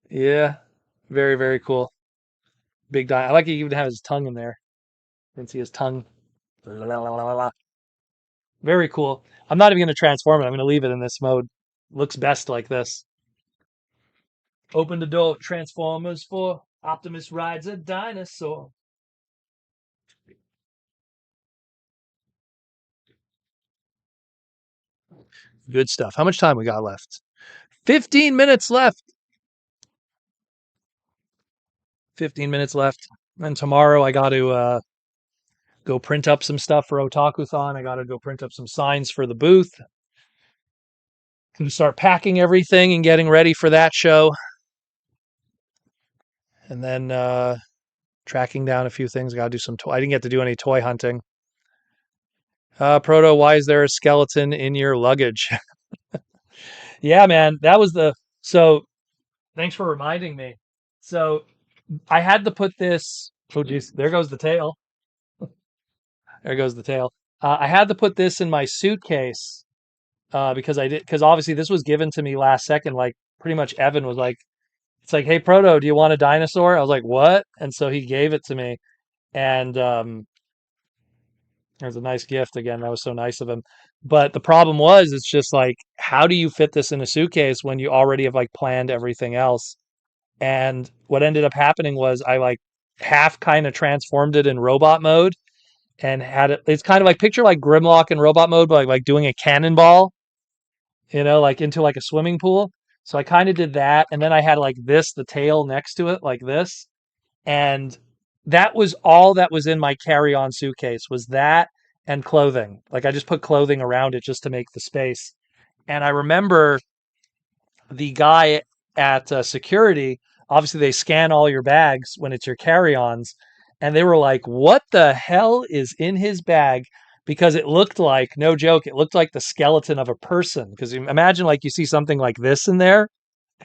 Yeah, very very cool. Big dino. I like he even have his tongue in there. You can see his tongue. La, la, la, la, la. Very cool. I'm not even going to transform it. I'm going to leave it in this mode. Looks best like this. Open the door. Transformers 4. Optimus rides a dinosaur. Good stuff. How much time we got left? 15 minutes left. 15 minutes left. And tomorrow I got to go print up some stuff for Otakuthon. I got to go print up some signs for the booth. Going to start packing everything and getting ready for that show. And then tracking down a few things. I got to do some I didn't get to do any toy hunting. Proto, why is there a skeleton in your luggage? Yeah, man, that was so thanks for reminding me. So I had to put this. Oh, geez, there goes the tail. There goes the tail. I had to put this in my suitcase because obviously this was given to me last second. Like pretty much Evan was like, it's like, hey, Proto, do you want a dinosaur? I was like, what? And so he gave it to me. And it was a nice gift again. That was so nice of him. But the problem was, it's just like, how do you fit this in a suitcase when you already have like planned everything else? And what ended up happening was I like half kind of transformed it in robot mode and had it. It's kind of like picture like Grimlock in robot mode, but like doing a cannonball, like into like a swimming pool. So I kind of did that, and then I had like the tail next to it, like this, and that was all that was in my carry-on suitcase was that and clothing. Like I just put clothing around it just to make the space. And I remember the guy at security, obviously they scan all your bags when it's your carry-ons, and they were like, "What the hell is in his bag?" Because it looked like, no joke, it looked like the skeleton of a person. Because you imagine like you see something like this in there,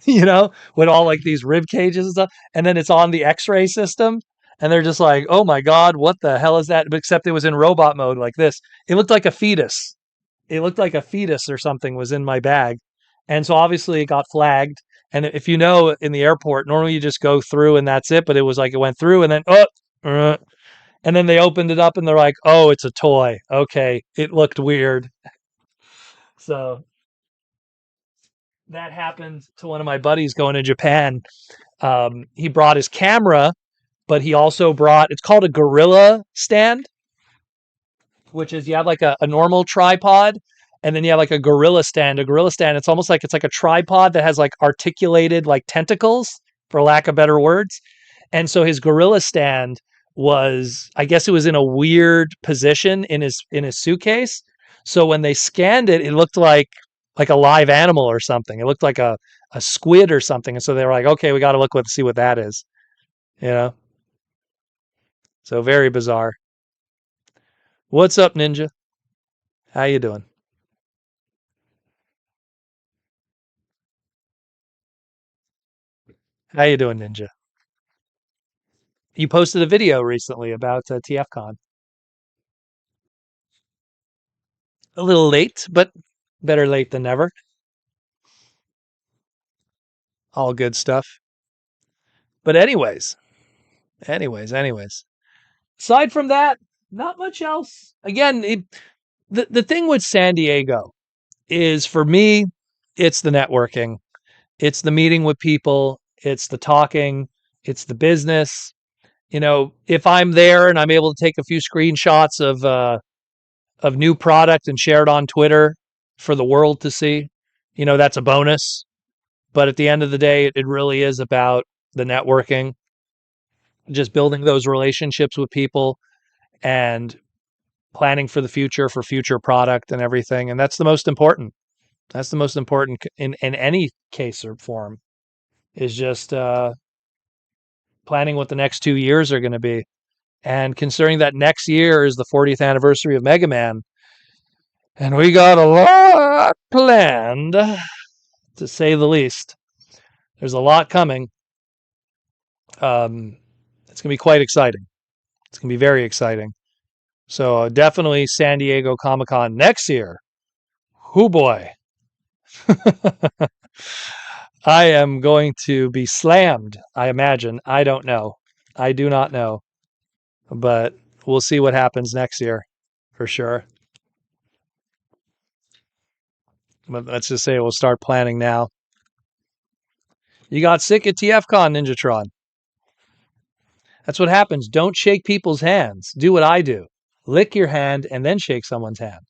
with all like these rib cages and stuff, and then it's on the X-ray system. And they're just like, oh my God, what the hell is that? But except it was in robot mode like this. It looked like a fetus. It looked like a fetus or something was in my bag. And so obviously it got flagged. And if you know, in the airport, normally you just go through and that's it. But it was like it went through and then, and then they opened it up and they're like, oh, it's a toy. Okay. It looked weird. So that happened to one of my buddies going to Japan. He brought his camera, but he also brought, it's called a gorilla stand, which is you have like a normal tripod and then you have like a gorilla stand. A gorilla stand, it's like a tripod that has like articulated like tentacles, for lack of better words. And so his gorilla stand was, I guess it was in a weird position in his suitcase. So when they scanned it, it looked like a live animal or something. It looked like a squid or something. And so they were like, okay, we got to see what that is, you know? So very bizarre. What's up, Ninja? How you doing? How you doing, Ninja? You posted a video recently about TFCon. A little late, but better late than never. All good stuff. But anyways. Aside from that, not much else. Again, the thing with San Diego is for me, it's the networking, it's the meeting with people, it's the talking, it's the business. You know, if I'm there and I'm able to take a few screenshots of new product and share it on Twitter for the world to see, you know, that's a bonus. But at the end of the day, it really is about the networking, just building those relationships with people and planning for the future, for future product and everything. And that's the most important. That's the most important in any case or form, is just planning what the next 2 years are going to be. And considering that next year is the 40th anniversary of Mega Man, and we got a lot planned, to say the least. There's a lot coming. It's going to be quite exciting. It's going to be very exciting. So definitely San Diego Comic Con next year. Hoo boy. I am going to be slammed, I imagine. I don't know. I do not know. But we'll see what happens next year for sure. But let's just say we'll start planning now. You got sick at TFCon, Ninjatron. That's what happens. Don't shake people's hands. Do what I do. Lick your hand and then shake someone's hand.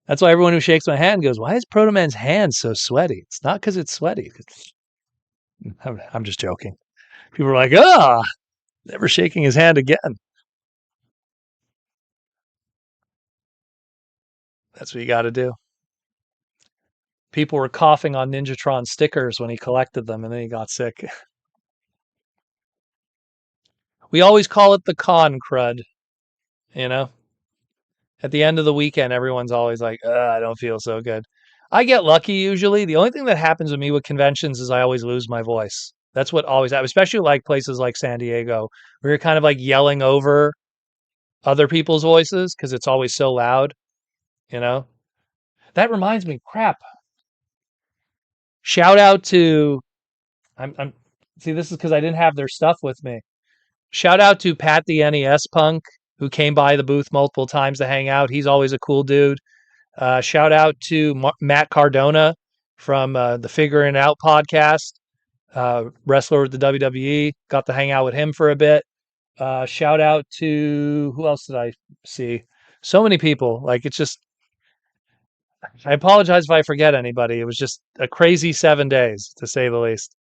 That's why everyone who shakes my hand goes, why is Proto Man's hand so sweaty? It's not because it's sweaty. I'm just joking. People are like, never shaking his hand again. That's what you got to do. People were coughing on Ninjatron stickers when he collected them and then he got sick. We always call it the con crud, you know? At the end of the weekend, everyone's always like, I don't feel so good. I get lucky usually. The only thing that happens with me with conventions is I always lose my voice. That's what always happens, especially like places like San Diego, where you're kind of like yelling over other people's voices because it's always so loud, you know? That reminds me, crap. Shout out to I'm see, this is because I didn't have their stuff with me. Shout out to Pat the NES Punk, who came by the booth multiple times to hang out. He's always a cool dude. Shout out to Matt Cardona from the Figuring It Out podcast, wrestler with the WWE. Got to hang out with him for a bit. Shout out to, who else did I see? So many people. Like, it's just, I apologize if I forget anybody. It was just a crazy 7 days, to say the least.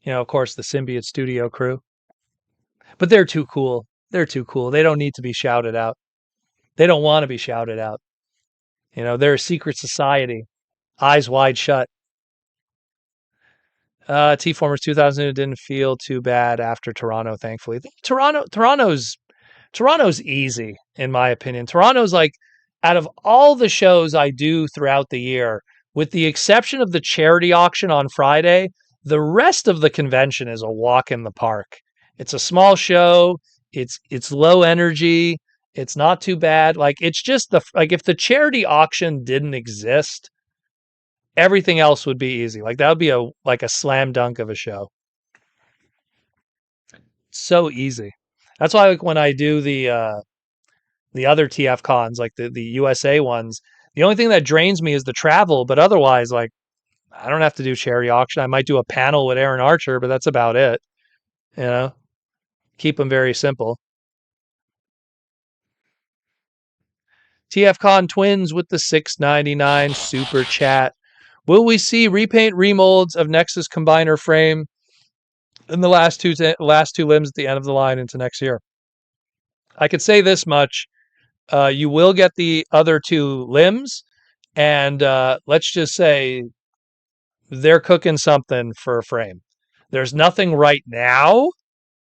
You know, of course, the Symbiote Studio crew. But they're too cool. They're too cool. They don't need to be shouted out. They don't want to be shouted out. You know, they're a secret society. Eyes wide shut. T-Formers 2000 didn't feel too bad after Toronto, thankfully. Toronto's easy, in my opinion. Toronto's like, out of all the shows I do throughout the year, with the exception of the charity auction on Friday, The rest of the convention is a walk in the park. It's a small show. It's low energy. It's not too bad. Like it's just like if the charity auction didn't exist, everything else would be easy. Like that would be a slam dunk of a show. So easy. That's why like when I do the other TF cons, like the USA ones, the only thing that drains me is the travel, but otherwise like I don't have to do charity auction. I might do a panel with Aaron Archer, but that's about it. You know, keep them very simple. TFCon Twins with the 6.99 super chat. Will we see repaint remolds of Nexus combiner frame in the last two limbs at the end of the line into next year? I could say this much: you will get the other two limbs, and let's just say they're cooking something for a frame. There's nothing right now,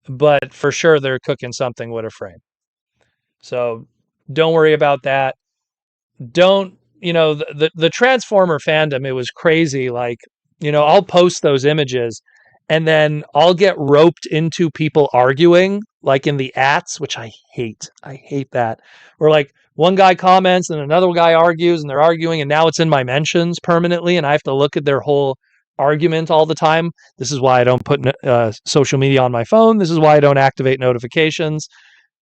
but for sure they're cooking something with a frame. So don't worry about that. Don't the Transformer fandom, it was crazy. Like, I'll post those images and then I'll get roped into people arguing like in the ats, which I hate that, where like one guy comments and another guy argues and they're arguing and now it's in my mentions permanently and I have to look at their whole argument all the time. This is why I don't put social media on my phone. This is why I don't activate notifications,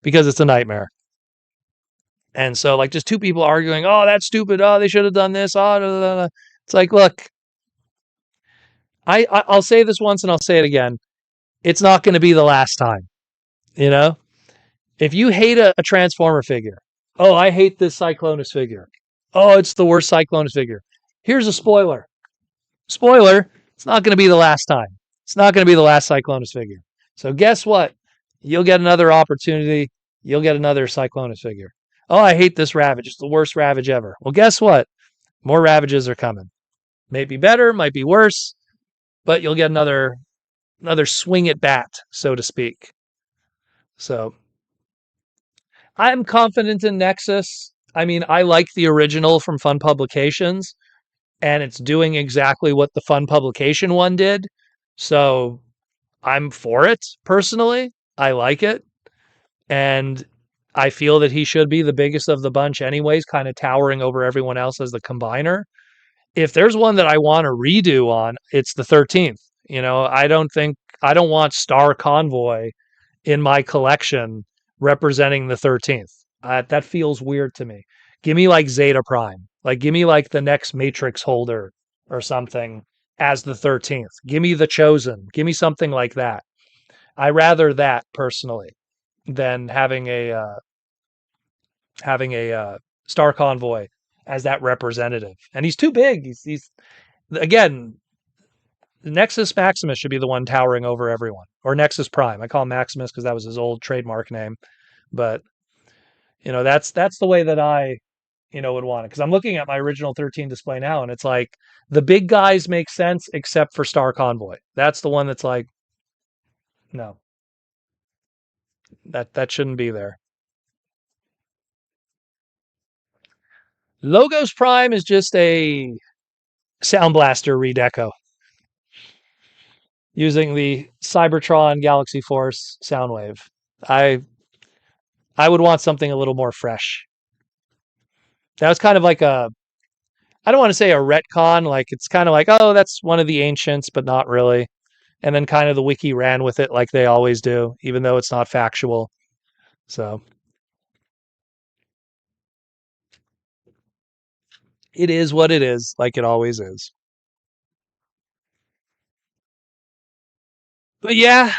because it's a nightmare. And so, like, just two people arguing, oh, that's stupid. Oh, they should have done this. Oh, blah, blah, blah. It's like, look, I'll say this once and I'll say it again. It's not going to be the last time. You know, if you hate a Transformer figure, oh, I hate this Cyclonus figure. Oh, it's the worst Cyclonus figure. Here's a spoiler. Spoiler, it's not going to be the last time. It's not going to be the last Cyclonus figure. So guess what? You'll get another opportunity. You'll get another Cyclonus figure. Oh, I hate this Ravage. It's the worst Ravage ever. Well, guess what? More Ravages are coming. Might be better, might be worse, but you'll get another swing at bat, so to speak. So I'm confident in Nexus. I mean, I like the original from Fun Publications, and it's doing exactly what the Fun Publication one did. So I'm for it personally. I like it. And I feel that he should be the biggest of the bunch anyways, kind of towering over everyone else as the combiner. If there's one that I want to redo on, it's the 13th. I don't want Star Convoy in my collection representing the 13th. That feels weird to me. Give me like Zeta Prime. Like give me like the next Matrix holder or something as the 13th. Give me the Chosen. Give me something like that. I rather that personally than having a Star Convoy as that representative. And he's too big. He's again, Nexus Maximus should be the one towering over everyone, or Nexus Prime. I call him Maximus because that was his old trademark name. But that's the way that I would want it, because I'm looking at my original 13 display now, and it's like the big guys make sense except for Star Convoy. That's the one that's like, no, that shouldn't be there. Logos Prime is just a Sound Blaster redeco using the Cybertron Galaxy Force Soundwave. I I would want something a little more fresh. That was kind of like I don't want to say a retcon, like it's kind of like, oh, that's one of the ancients, but not really. And then kind of the wiki ran with it like they always do, even though it's not factual. So it is what it is, like it always is. But yeah,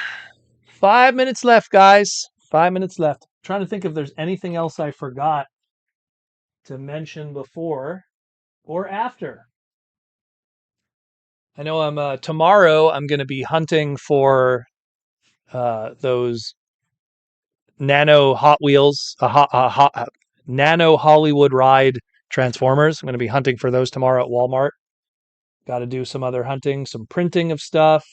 5 minutes left, guys. 5 minutes left. I'm trying to think if there's anything else I forgot to mention before or after. I know tomorrow I'm going to be hunting for those nano Hot Wheels, nano Hollywood Ride Transformers. I'm going to be hunting for those tomorrow at Walmart. Got to do some other hunting, some printing of stuff,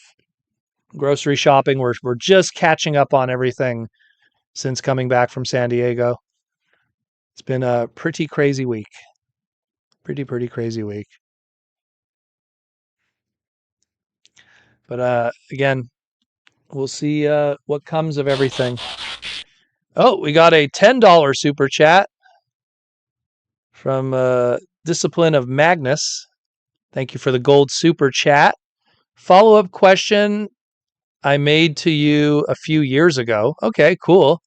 grocery shopping. We're just catching up on everything since coming back from San Diego. It's been a pretty crazy week. Pretty crazy week. But again, we'll see what comes of everything. Oh, we got a $10 super chat from Discipline of Magnus. Thank you for the gold super chat. Follow-up question I made to you a few years ago. Okay, cool.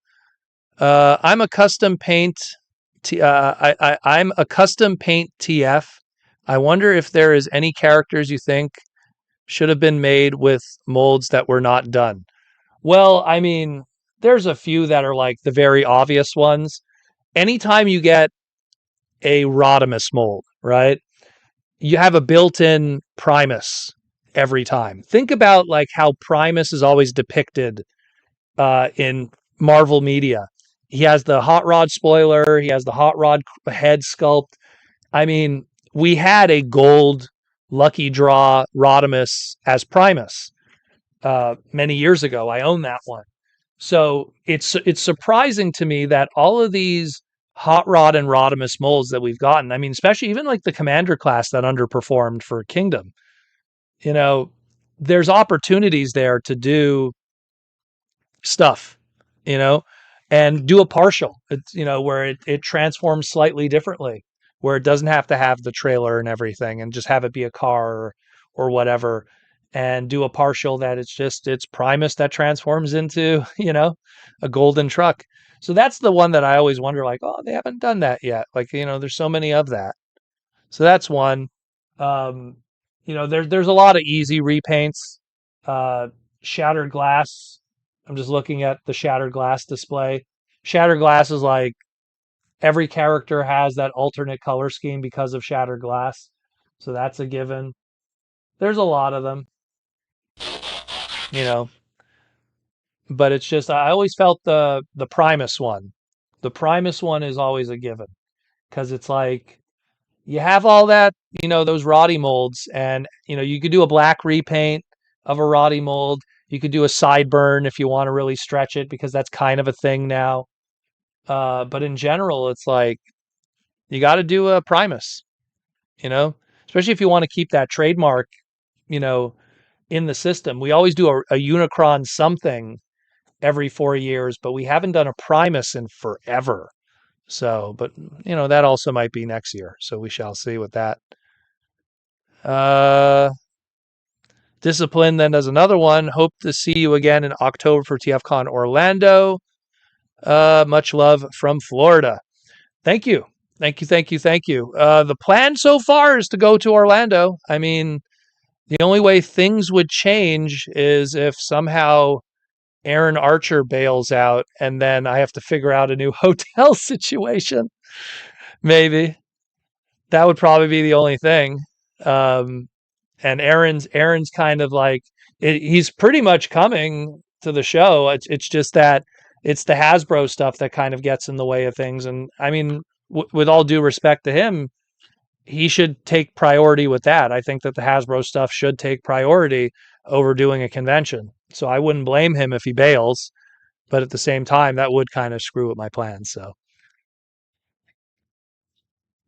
I'm a custom paint. I'm a custom paint TF. I wonder if there is any characters you think should have been made with molds that were not done. Well, I mean, there's a few that are like the very obvious ones. Anytime you get a Rodimus mold, right? You have a built-in Primus every time. Think about like how Primus is always depicted in Marvel media. He has the hot rod spoiler. He has the hot rod head sculpt. I mean, we had a gold lucky draw Rodimus as Primus many years ago. I own that one. So it's surprising to me that all of these hot rod and Rodimus molds that we've gotten. I mean, especially even like the Commander class that underperformed for Kingdom. You know, there's opportunities there to do stuff, you know, and do a partial. It's, you know, where it transforms slightly differently, where it doesn't have to have the trailer and everything, and just have it be a car or whatever, and do a partial that it's Primus that transforms into, you know, a golden truck. So that's the one that I always wonder, like, oh, they haven't done that yet. Like, you know, there's so many of that. So that's one. Um, you know, there's a lot of easy repaints. Uh, Shattered glass. I'm just looking at the shattered glass display. Shattered glass is like every character has that alternate color scheme because of shattered glass. So that's a given. There's a lot of them, you know, but it's just I always felt the Primus one. The Primus one is always a given because it's like you have all that, you know, those Roddy molds, and you know, you could do a black repaint of a Roddy mold. You could do a sideburn if you want to really stretch it because that's kind of a thing now. But in general, it's like you got to do a Primus, you know, especially if you want to keep that trademark, you know, in the system. We always do a Unicron something every 4 years, but we haven't done a Primus in forever. So, but you know, that also might be next year. So we shall see with that. Uh, Discipline then does another one. Hope to see you again in October for TFCon Orlando. Much love from Florida. Thank you. Thank you. Thank you. Thank you. The plan so far is to go to Orlando. I mean, the only way things would change is if somehow Aaron Archer bails out and then I have to figure out a new hotel situation. Maybe that would probably be the only thing. Um, and Aaron's kind of like he's pretty much coming to the show. It's just that it's the Hasbro stuff that kind of gets in the way of things. And I mean, with all due respect to him, he should take priority with that. I think that the Hasbro stuff should take priority over doing a convention. So I wouldn't blame him if he bails, but at the same time, that would kind of screw with my plans. So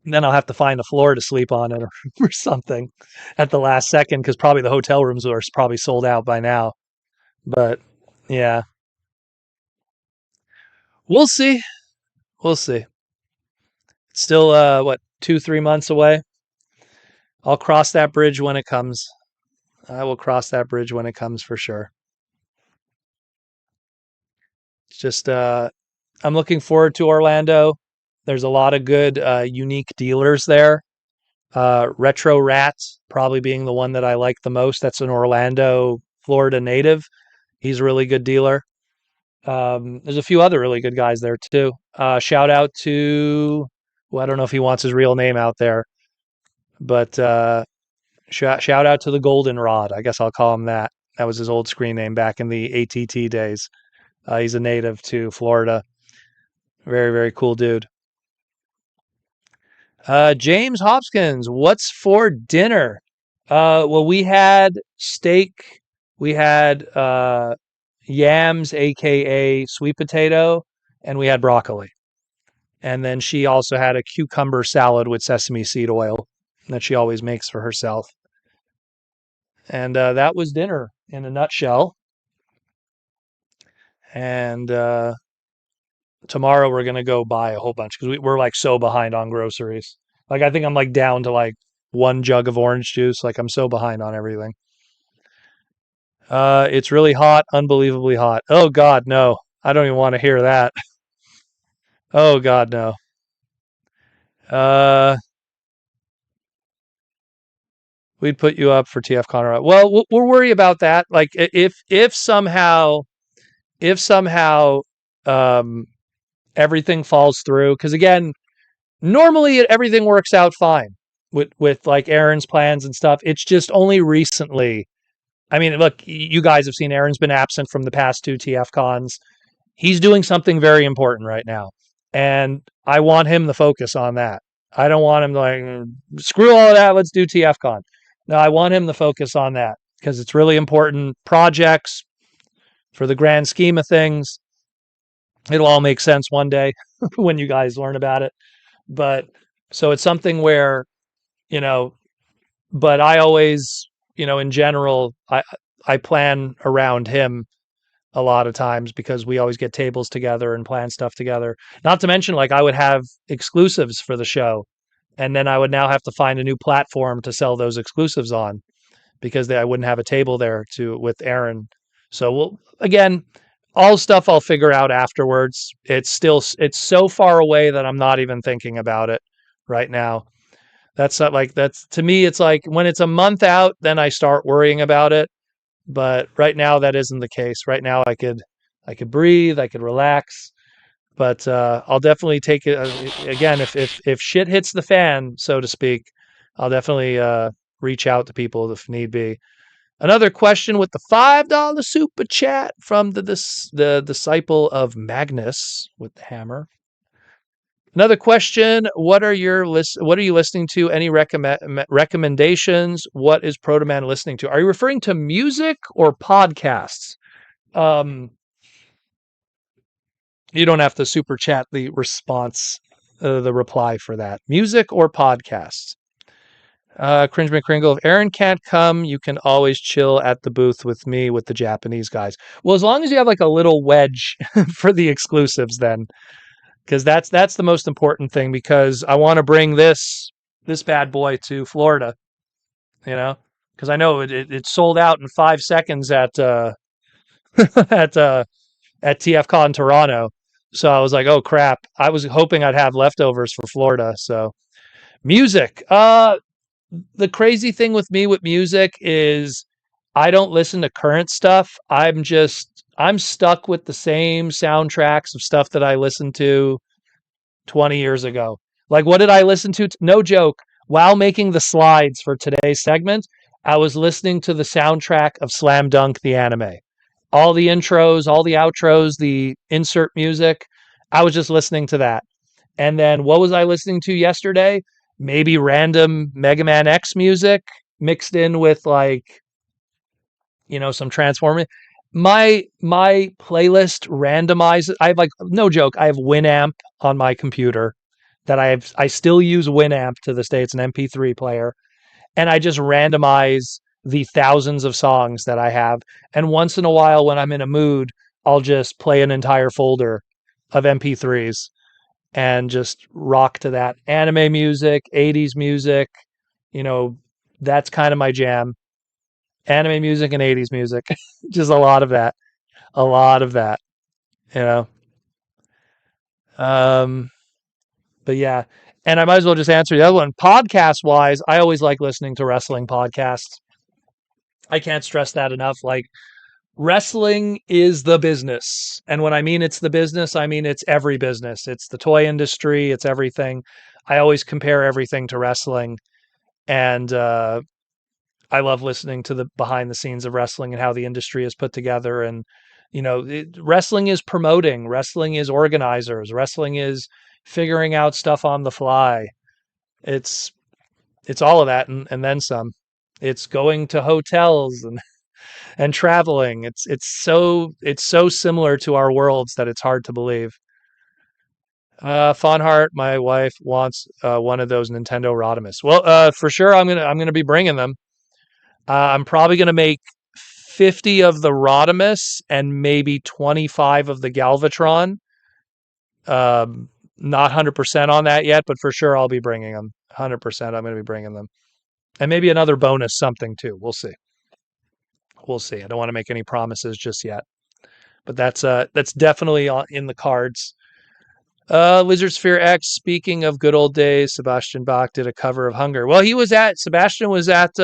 and then I'll have to find a floor to sleep on it or something at the last second because probably the hotel rooms are probably sold out by now. But yeah, we'll see. We'll see. It's still what 2-3 months away. I'll cross that bridge when it comes. I will cross that bridge when it comes for sure. It's just I'm looking forward to Orlando. There's a lot of good unique dealers there. Retro Rats probably being the one that I like the most. That's an Orlando, Florida native. He's a really good dealer. There's a few other really good guys there too. Shout out to, well, I don't know if he wants his real name out there, but shout out to the Goldenrod. I guess I'll call him that. That was his old screen name back in the ATT days. He's a native to Florida. Very, very cool dude. James Hopkins, what's for dinner? Well, we had steak. We had yams, aka sweet potato, and we had broccoli. And then she also had a cucumber salad with sesame seed oil that she always makes for herself. And that was dinner. in a nutshell. And tomorrow we're gonna go buy a whole bunch because we're like so behind on groceries. Like I think I'm like down to like one jug of orange juice. Like I'm so behind on everything. It's really hot, unbelievably hot. Oh God, no! I don't even want to hear that. Oh God, no. Uh, we'd put you up for TF Conrad. Well, we'll worry about that. Like if somehow um, everything falls through, because again, normally everything works out fine with like Aaron's plans and stuff. It's just only recently. I mean, look, you guys have seen Aaron's been absent from the past two TF cons. He's doing something very important right now, and I want him to focus on that. I don't want him to like screw all of that. Let's do TF con. No, I want him to focus on that because it's really important projects for the grand scheme of things. It'll all make sense one day when you guys learn about it. But so it's something where, you know, but I always, in general, I plan around him a lot of times because we always get tables together and plan stuff together. Not to mention, like I would have exclusives for the show, and then I would now have to find a new platform to sell those exclusives on because I wouldn't have a table there to with Aaron. So we'll again, all stuff I'll figure out afterwards. It's so far away that I'm not even thinking about it right now. That's not like that's to me. It's like when it's a month out, then I start worrying about it. But right now, that isn't the case. Right now, I could breathe, I could relax. But I'll definitely take it again if shit hits the fan, so to speak. I'll definitely reach out to people if need be. Another question with the $5 super chat from the disciple of Magnus with the hammer. Another question: What are you listening to? Any recommendations? What is Protoman listening to? Are you referring to music or podcasts? Um, you don't have to super chat the response, the reply for that. Music or podcasts? Cringe McCringle. If Aaron can't come, you can always chill at the booth with me with the Japanese guys. Well, as long as you have like a little wedge for the exclusives, then because that's the most important thing. Because I want to bring this bad boy to Florida. Because I know it sold out in 5 seconds at at TFCon Toronto. So I was like, oh crap! I was hoping I'd have leftovers for Florida. So music. The crazy thing with me with music is I don't listen to current stuff. I'm stuck with the same soundtracks of stuff that I listened to 20 years ago. Like what did I listen to? No joke. While making the slides for today's segment, I was listening to the soundtrack of Slam Dunk the anime. All the intros, all the outros, the insert music. I was just listening to that. And then what was I listening to yesterday? Maybe random Mega Man X music mixed in with like, some Transformers. My playlist randomizes. I have like no joke. I have Winamp on my computer that I still use Winamp to this day. It's an MP3 player, and I just randomize the thousands of songs that I have. And once in a while, when I'm in a mood, I'll just play an entire folder of MP3s and just rock to that. Anime music, 80s music, you know, that's kind of my jam. Anime music and 80s music. Just a lot of that. A lot of that, you know. Um but yeah. And I might as well just answer the other one. Podcast wise, I always like listening to wrestling podcasts. I can't stress that enough. Like wrestling is the business. And when I mean it's the business, I mean it's every business. It's the toy industry, it's everything. I always compare everything to wrestling. And I love listening to the behind the scenes of wrestling and how the industry is put together. And, wrestling is promoting, wrestling is organizers, wrestling is figuring out stuff on the fly. It's, it's all of that and then some. It's going to hotels and traveling. It's so similar to our worlds that it's hard to believe. Fonhart, my wife wants one of those Nintendo Rodimus. Well, for sure, I'm gonna be bringing them. I'm probably gonna make 50 of the Rodimus and maybe 25 of the Galvatron. Um, Not 100% on that yet, but for sure I'll be bringing them. 100% I'm going to be bringing them. And maybe another bonus something too. We'll see. We'll see. I don't want to make any promises just yet. But that's definitely in the cards. Lizard Sphere X, speaking of good old days, Sebastian Bach did a cover of Hunger. Well, Sebastian was at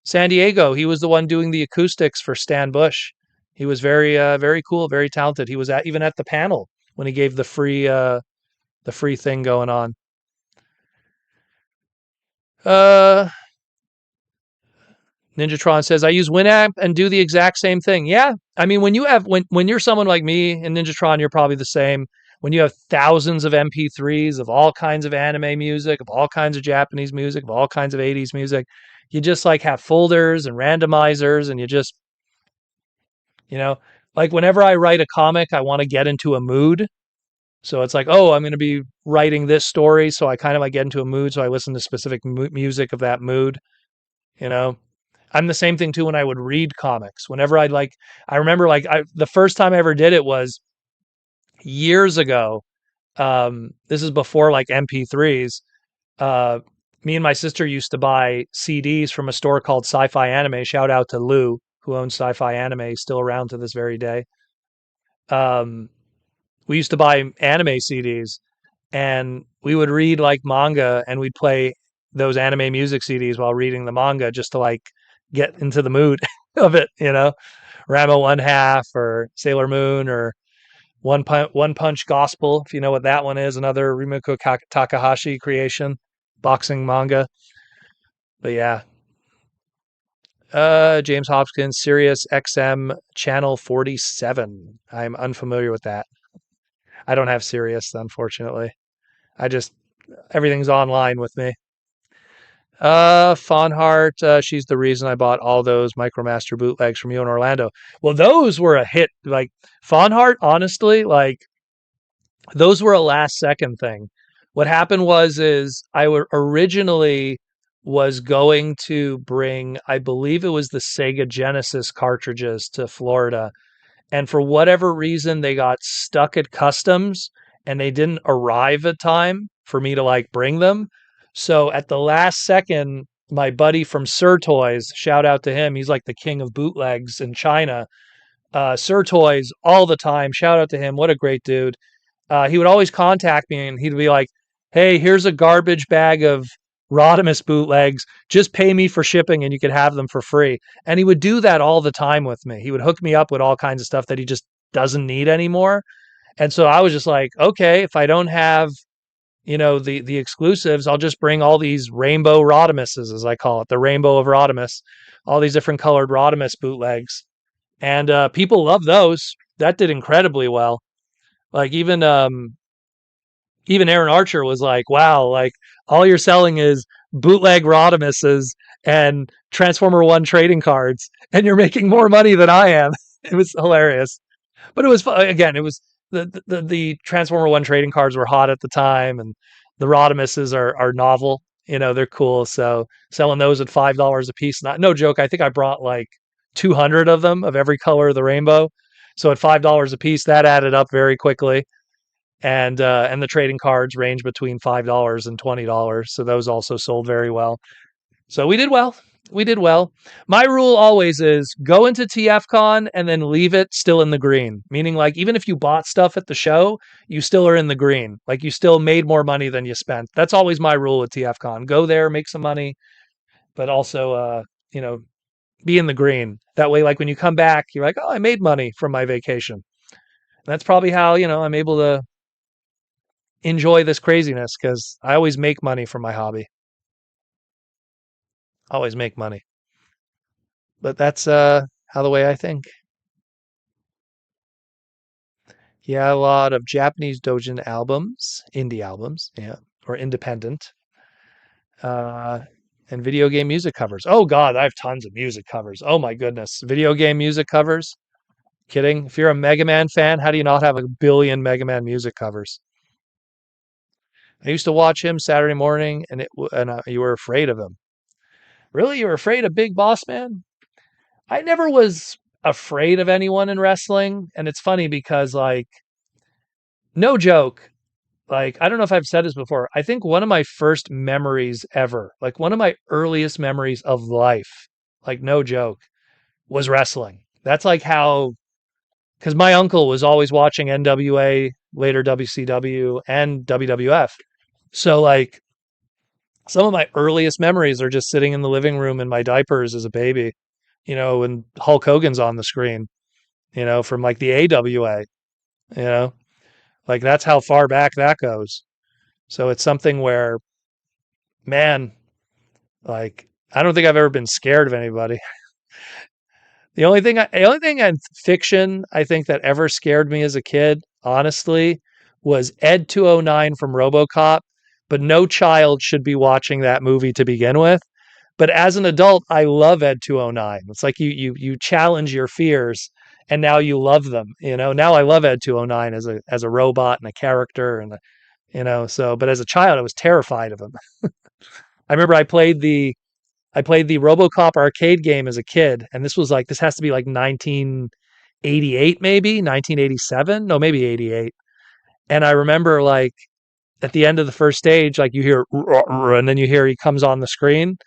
San Diego. He was the one doing the acoustics for Stan Bush. He was very cool, very talented. He was even at the panel when he gave the free thing going on. Ninjatron says, I use Winamp and do the exact same thing. Yeah. I mean, when you're someone like me and Ninjatron, you're probably the same. When you have thousands of MP3s of all kinds of anime music, of all kinds of Japanese music, of all kinds of 80s music, you just like have folders and randomizers and you just, you know, like whenever I write a comic, I want to get into a mood. So it's like, oh, I'm going to be writing this story. So I kind of like get into a mood. So I listen to specific music of that mood, you know. I'm the same thing too when I would read comics. Whenever I remember the first time I ever did it was years ago. This is before like MP3s. Uh, Me and my sister used to buy CDs from a store called Sci-Fi Anime. Shout out to Lou, who owns Sci-Fi Anime, he's still around to this very day. Um, we used to buy anime CDs, and we would read like manga, and we'd play those anime music CDs while reading the manga just to like get into the mood of it, you know. Rama One Half or Sailor Moon or One Punch Gospel, if you know what that one is, another Rimiko Takahashi creation, boxing manga. But yeah. James Hopkins, Sirius XM channel 47. I'm unfamiliar with that. I don't have Sirius, unfortunately. I just everything's online with me. Fawnhart, she's the reason I bought all those Micromaster bootlegs from you in Orlando. Well, those were a hit. Like Fawnhart, honestly, like those were a last second thing. What happened is originally was going to bring, I believe it was the Sega Genesis cartridges to Florida, and for whatever reason they got stuck at customs and they didn't arrive at time for me to like bring them. So at the last second, my buddy from Sir Toys, shout out to him, he's like the king of bootlegs in China. Sir Toys all the time, shout out to him, what a great dude. He would always contact me and he'd be like, hey, here's a garbage bag of Rodimus bootlegs. Just pay me for shipping and you could have them for free. And he would do that all the time with me. He would hook me up with all kinds of stuff that he just doesn't need anymore. And so I was just like, okay, if I don't have, the exclusives, I'll just bring all these rainbow Rodimuses, as I call it, the rainbow of Rodimus, all these different colored Rodimus bootlegs. And people love those. That did incredibly well. Like even Aaron Archer was like, wow, like all you're selling is bootleg Rodimuses and Transformer One trading cards, and you're making more money than I am. It was hilarious, but it was fun. Again, it was the Transformer One trading cards were hot at the time, and the Rodimuses are novel. They're cool. So selling those at $5 a piece, no joke. I think I brought like 200 of them of every color of the rainbow. So at $5 a piece, that added up very quickly. And the trading cards range between $5 and $20. So those also sold very well. So we did well. We did well. My rule always is go into TFCon and then leave it still in the green. Meaning like even if you bought stuff at the show, you still are in the green. Like you still made more money than you spent. That's always my rule with TFCon. Go there, make some money, but also be in the green. That way, like when you come back, you're like, oh, I made money from my vacation. And that's probably how, I'm able to enjoy this craziness because I always make money from my hobby. Always make money. But that's how the way I think. Yeah, a lot of Japanese doujin albums, indie albums, yeah, or independent. Uh and video game music covers. Oh God, I have tons of music covers. Oh my goodness. Video game music covers. Kidding. If you're a Mega Man fan, how do you not have a billion Mega Man music covers? I used to watch him Saturday morning, and you were afraid of him. Really, you were afraid of Big Boss Man? I never was afraid of anyone in wrestling. And it's funny because, like, no joke, like, I don't know if I've said this before. I think one of my first memories ever, like one of my earliest memories of life, like, no joke, was wrestling. That's like how, because my uncle was always watching NWA, later WCW, and WWF. So, like, some of my earliest memories are just sitting in the living room in my diapers as a baby, and Hulk Hogan's on the screen, from like the AWA, you know, like that's how far back that goes. So it's something where, man, like, I don't think I've ever been scared of anybody. The only thing in fiction I think that ever scared me as a kid, honestly, was Ed 209 from RoboCop. But no child should be watching that movie to begin with. But as an adult, I love Ed 209. It's like you challenge your fears, and now you love them. Now I love Ed 209 as a robot and a character, and so. But as a child, I was terrified of him. I remember I played the RoboCop arcade game as a kid, and this has to be like 1988, maybe 1987, no, maybe 88. And I remember, like, at the end of the first stage, like, you hear and then you hear he comes on the screen,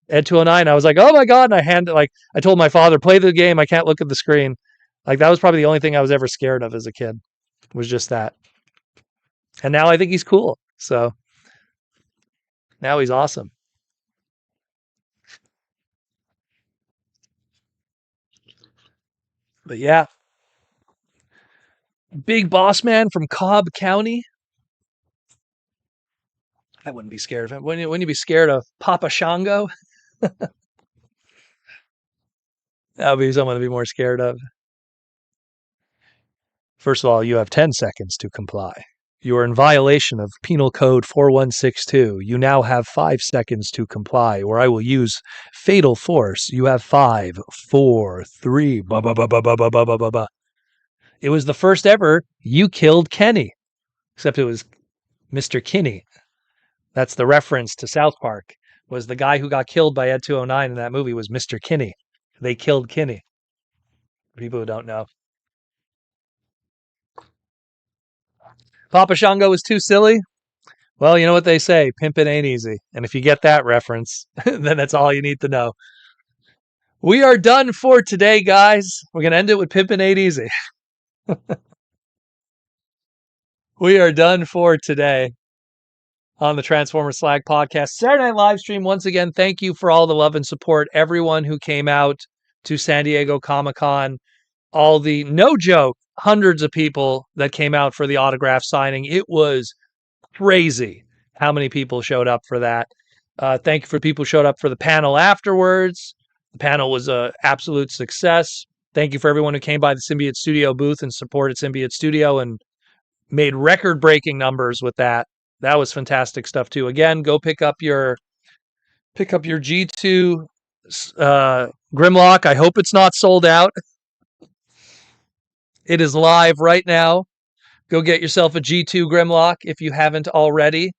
Ed 209. I was like, oh my god! And I told my father, play the game. I can't look at the screen. Like, that was probably the only thing I was ever scared of as a kid, was just that. And now I think he's cool. So now he's awesome. But yeah, big boss man from Cobb County. I wouldn't be scared of him. Wouldn't you be scared of Papa Shango? That would be someone to be more scared of. First of all, you have 10 seconds to comply. You are in violation of Penal Code 4162. You now have 5 seconds to comply, or I will use fatal force. You have 5, 4, 3. Ba ba ba ba ba ba ba ba ba ba. It was the first ever you killed Kenny, except it was Mr. Kinney. That's the reference to South Park. Was the guy who got killed by Ed 209 in that movie was Mr. Kinney. They killed Kinney. People who don't know. Papa Shango was too silly. Well, you know what they say, pimpin' ain't easy. And if you get that reference, then that's all you need to know. We are done for today, guys. We're going to end it with pimpin' ain't easy. We are done for today on the Transformers Slag podcast. Saturday Night live stream. Once again, thank you for all the love and support. Everyone who came out to San Diego Comic-Con, all the, no joke, hundreds of people that came out for the autograph signing. It was crazy how many people showed up for that. Thank you for people who showed up for the panel afterwards. The panel was an absolute success. Thank you for everyone who came by the Symbiote Studio booth and supported Symbiote Studio and made record-breaking numbers with that. That was fantastic stuff too. Again, go pick up your G2 Grimlock. I hope it's not sold out. It is live right now. Go get yourself a G2 Grimlock if you haven't already.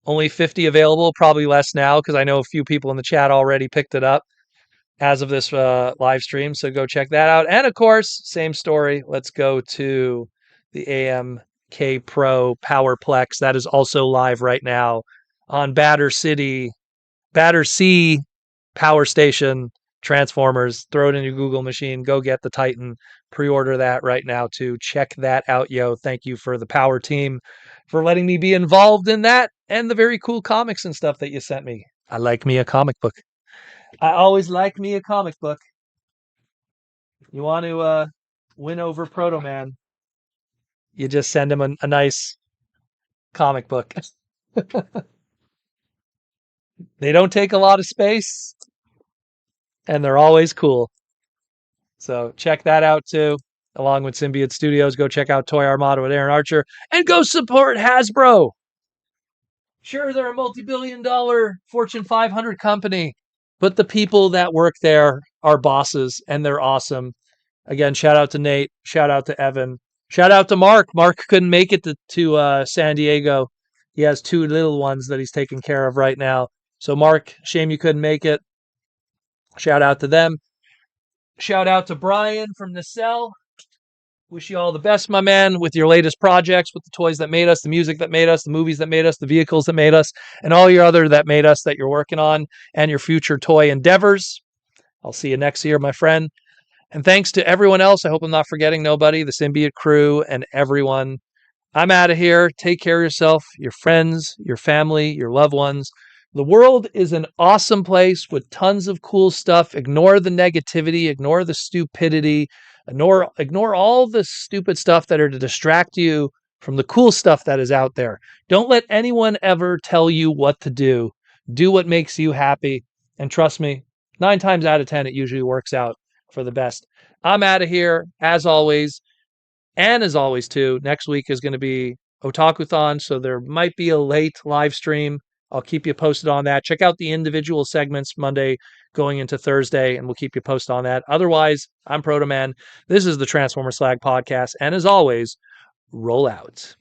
Only 50 available, probably less now because I know a few people in the chat already picked it up as of this live stream. So go check that out. And of course, same story. Let's go to the AMK Pro Powerplex. That is also live right now on Battersea Power Station Transformers. Throw it in your Google machine. Go get the Titan. Pre-order that right now too. Check that out, yo. Thank you for the Power team for letting me be involved in that and the very cool comics and stuff that you sent me. I like me a comic book. I always like me a comic book. You want to win over Proto Man, you just send him a nice comic book. They don't take a lot of space, and they're always cool. So check that out too. Along with Symbiote Studios, go check out Toy Armada with Aaron Archer, and go support Hasbro. Sure, they're a multi-billion-dollar Fortune 500 company, but the people that work there are bosses, and they're awesome. Again, shout out to Nate. Shout out to Evan. Shout out to Mark. Mark couldn't make it to San Diego. He has 2 little ones that he's taking care of right now. So, Mark, shame you couldn't make it. Shout out to them. Shout out to Brian from Nacelle. Wish you all the best, my man, with your latest projects, with the toys that made us, the music that made us, the movies that made us, the vehicles that made us, and all your other that made us that you're working on, and your future toy endeavors. I'll see you next year, my friend. And thanks to everyone else. I hope I'm not forgetting nobody, the Symbiote crew, and everyone. I'm out of here. Take care of yourself, your friends, your family, your loved ones. The world is an awesome place with tons of cool stuff. Ignore the negativity, ignore the stupidity, ignore all the stupid stuff that are to distract you from the cool stuff that is out there. Don't let anyone ever tell you what to do. Do what makes you happy. And trust me, 9 times out of 10, it usually works out for the best. I'm out of here, as always. And as always, too, next week is going to be Otakuthon, so there might be a late live stream. I'll keep you posted on that. Check out the individual segments Monday going into Thursday, and we'll keep you posted on that. Otherwise, I'm Proto Man. This is the Transformer Slag Podcast, and as always, roll out.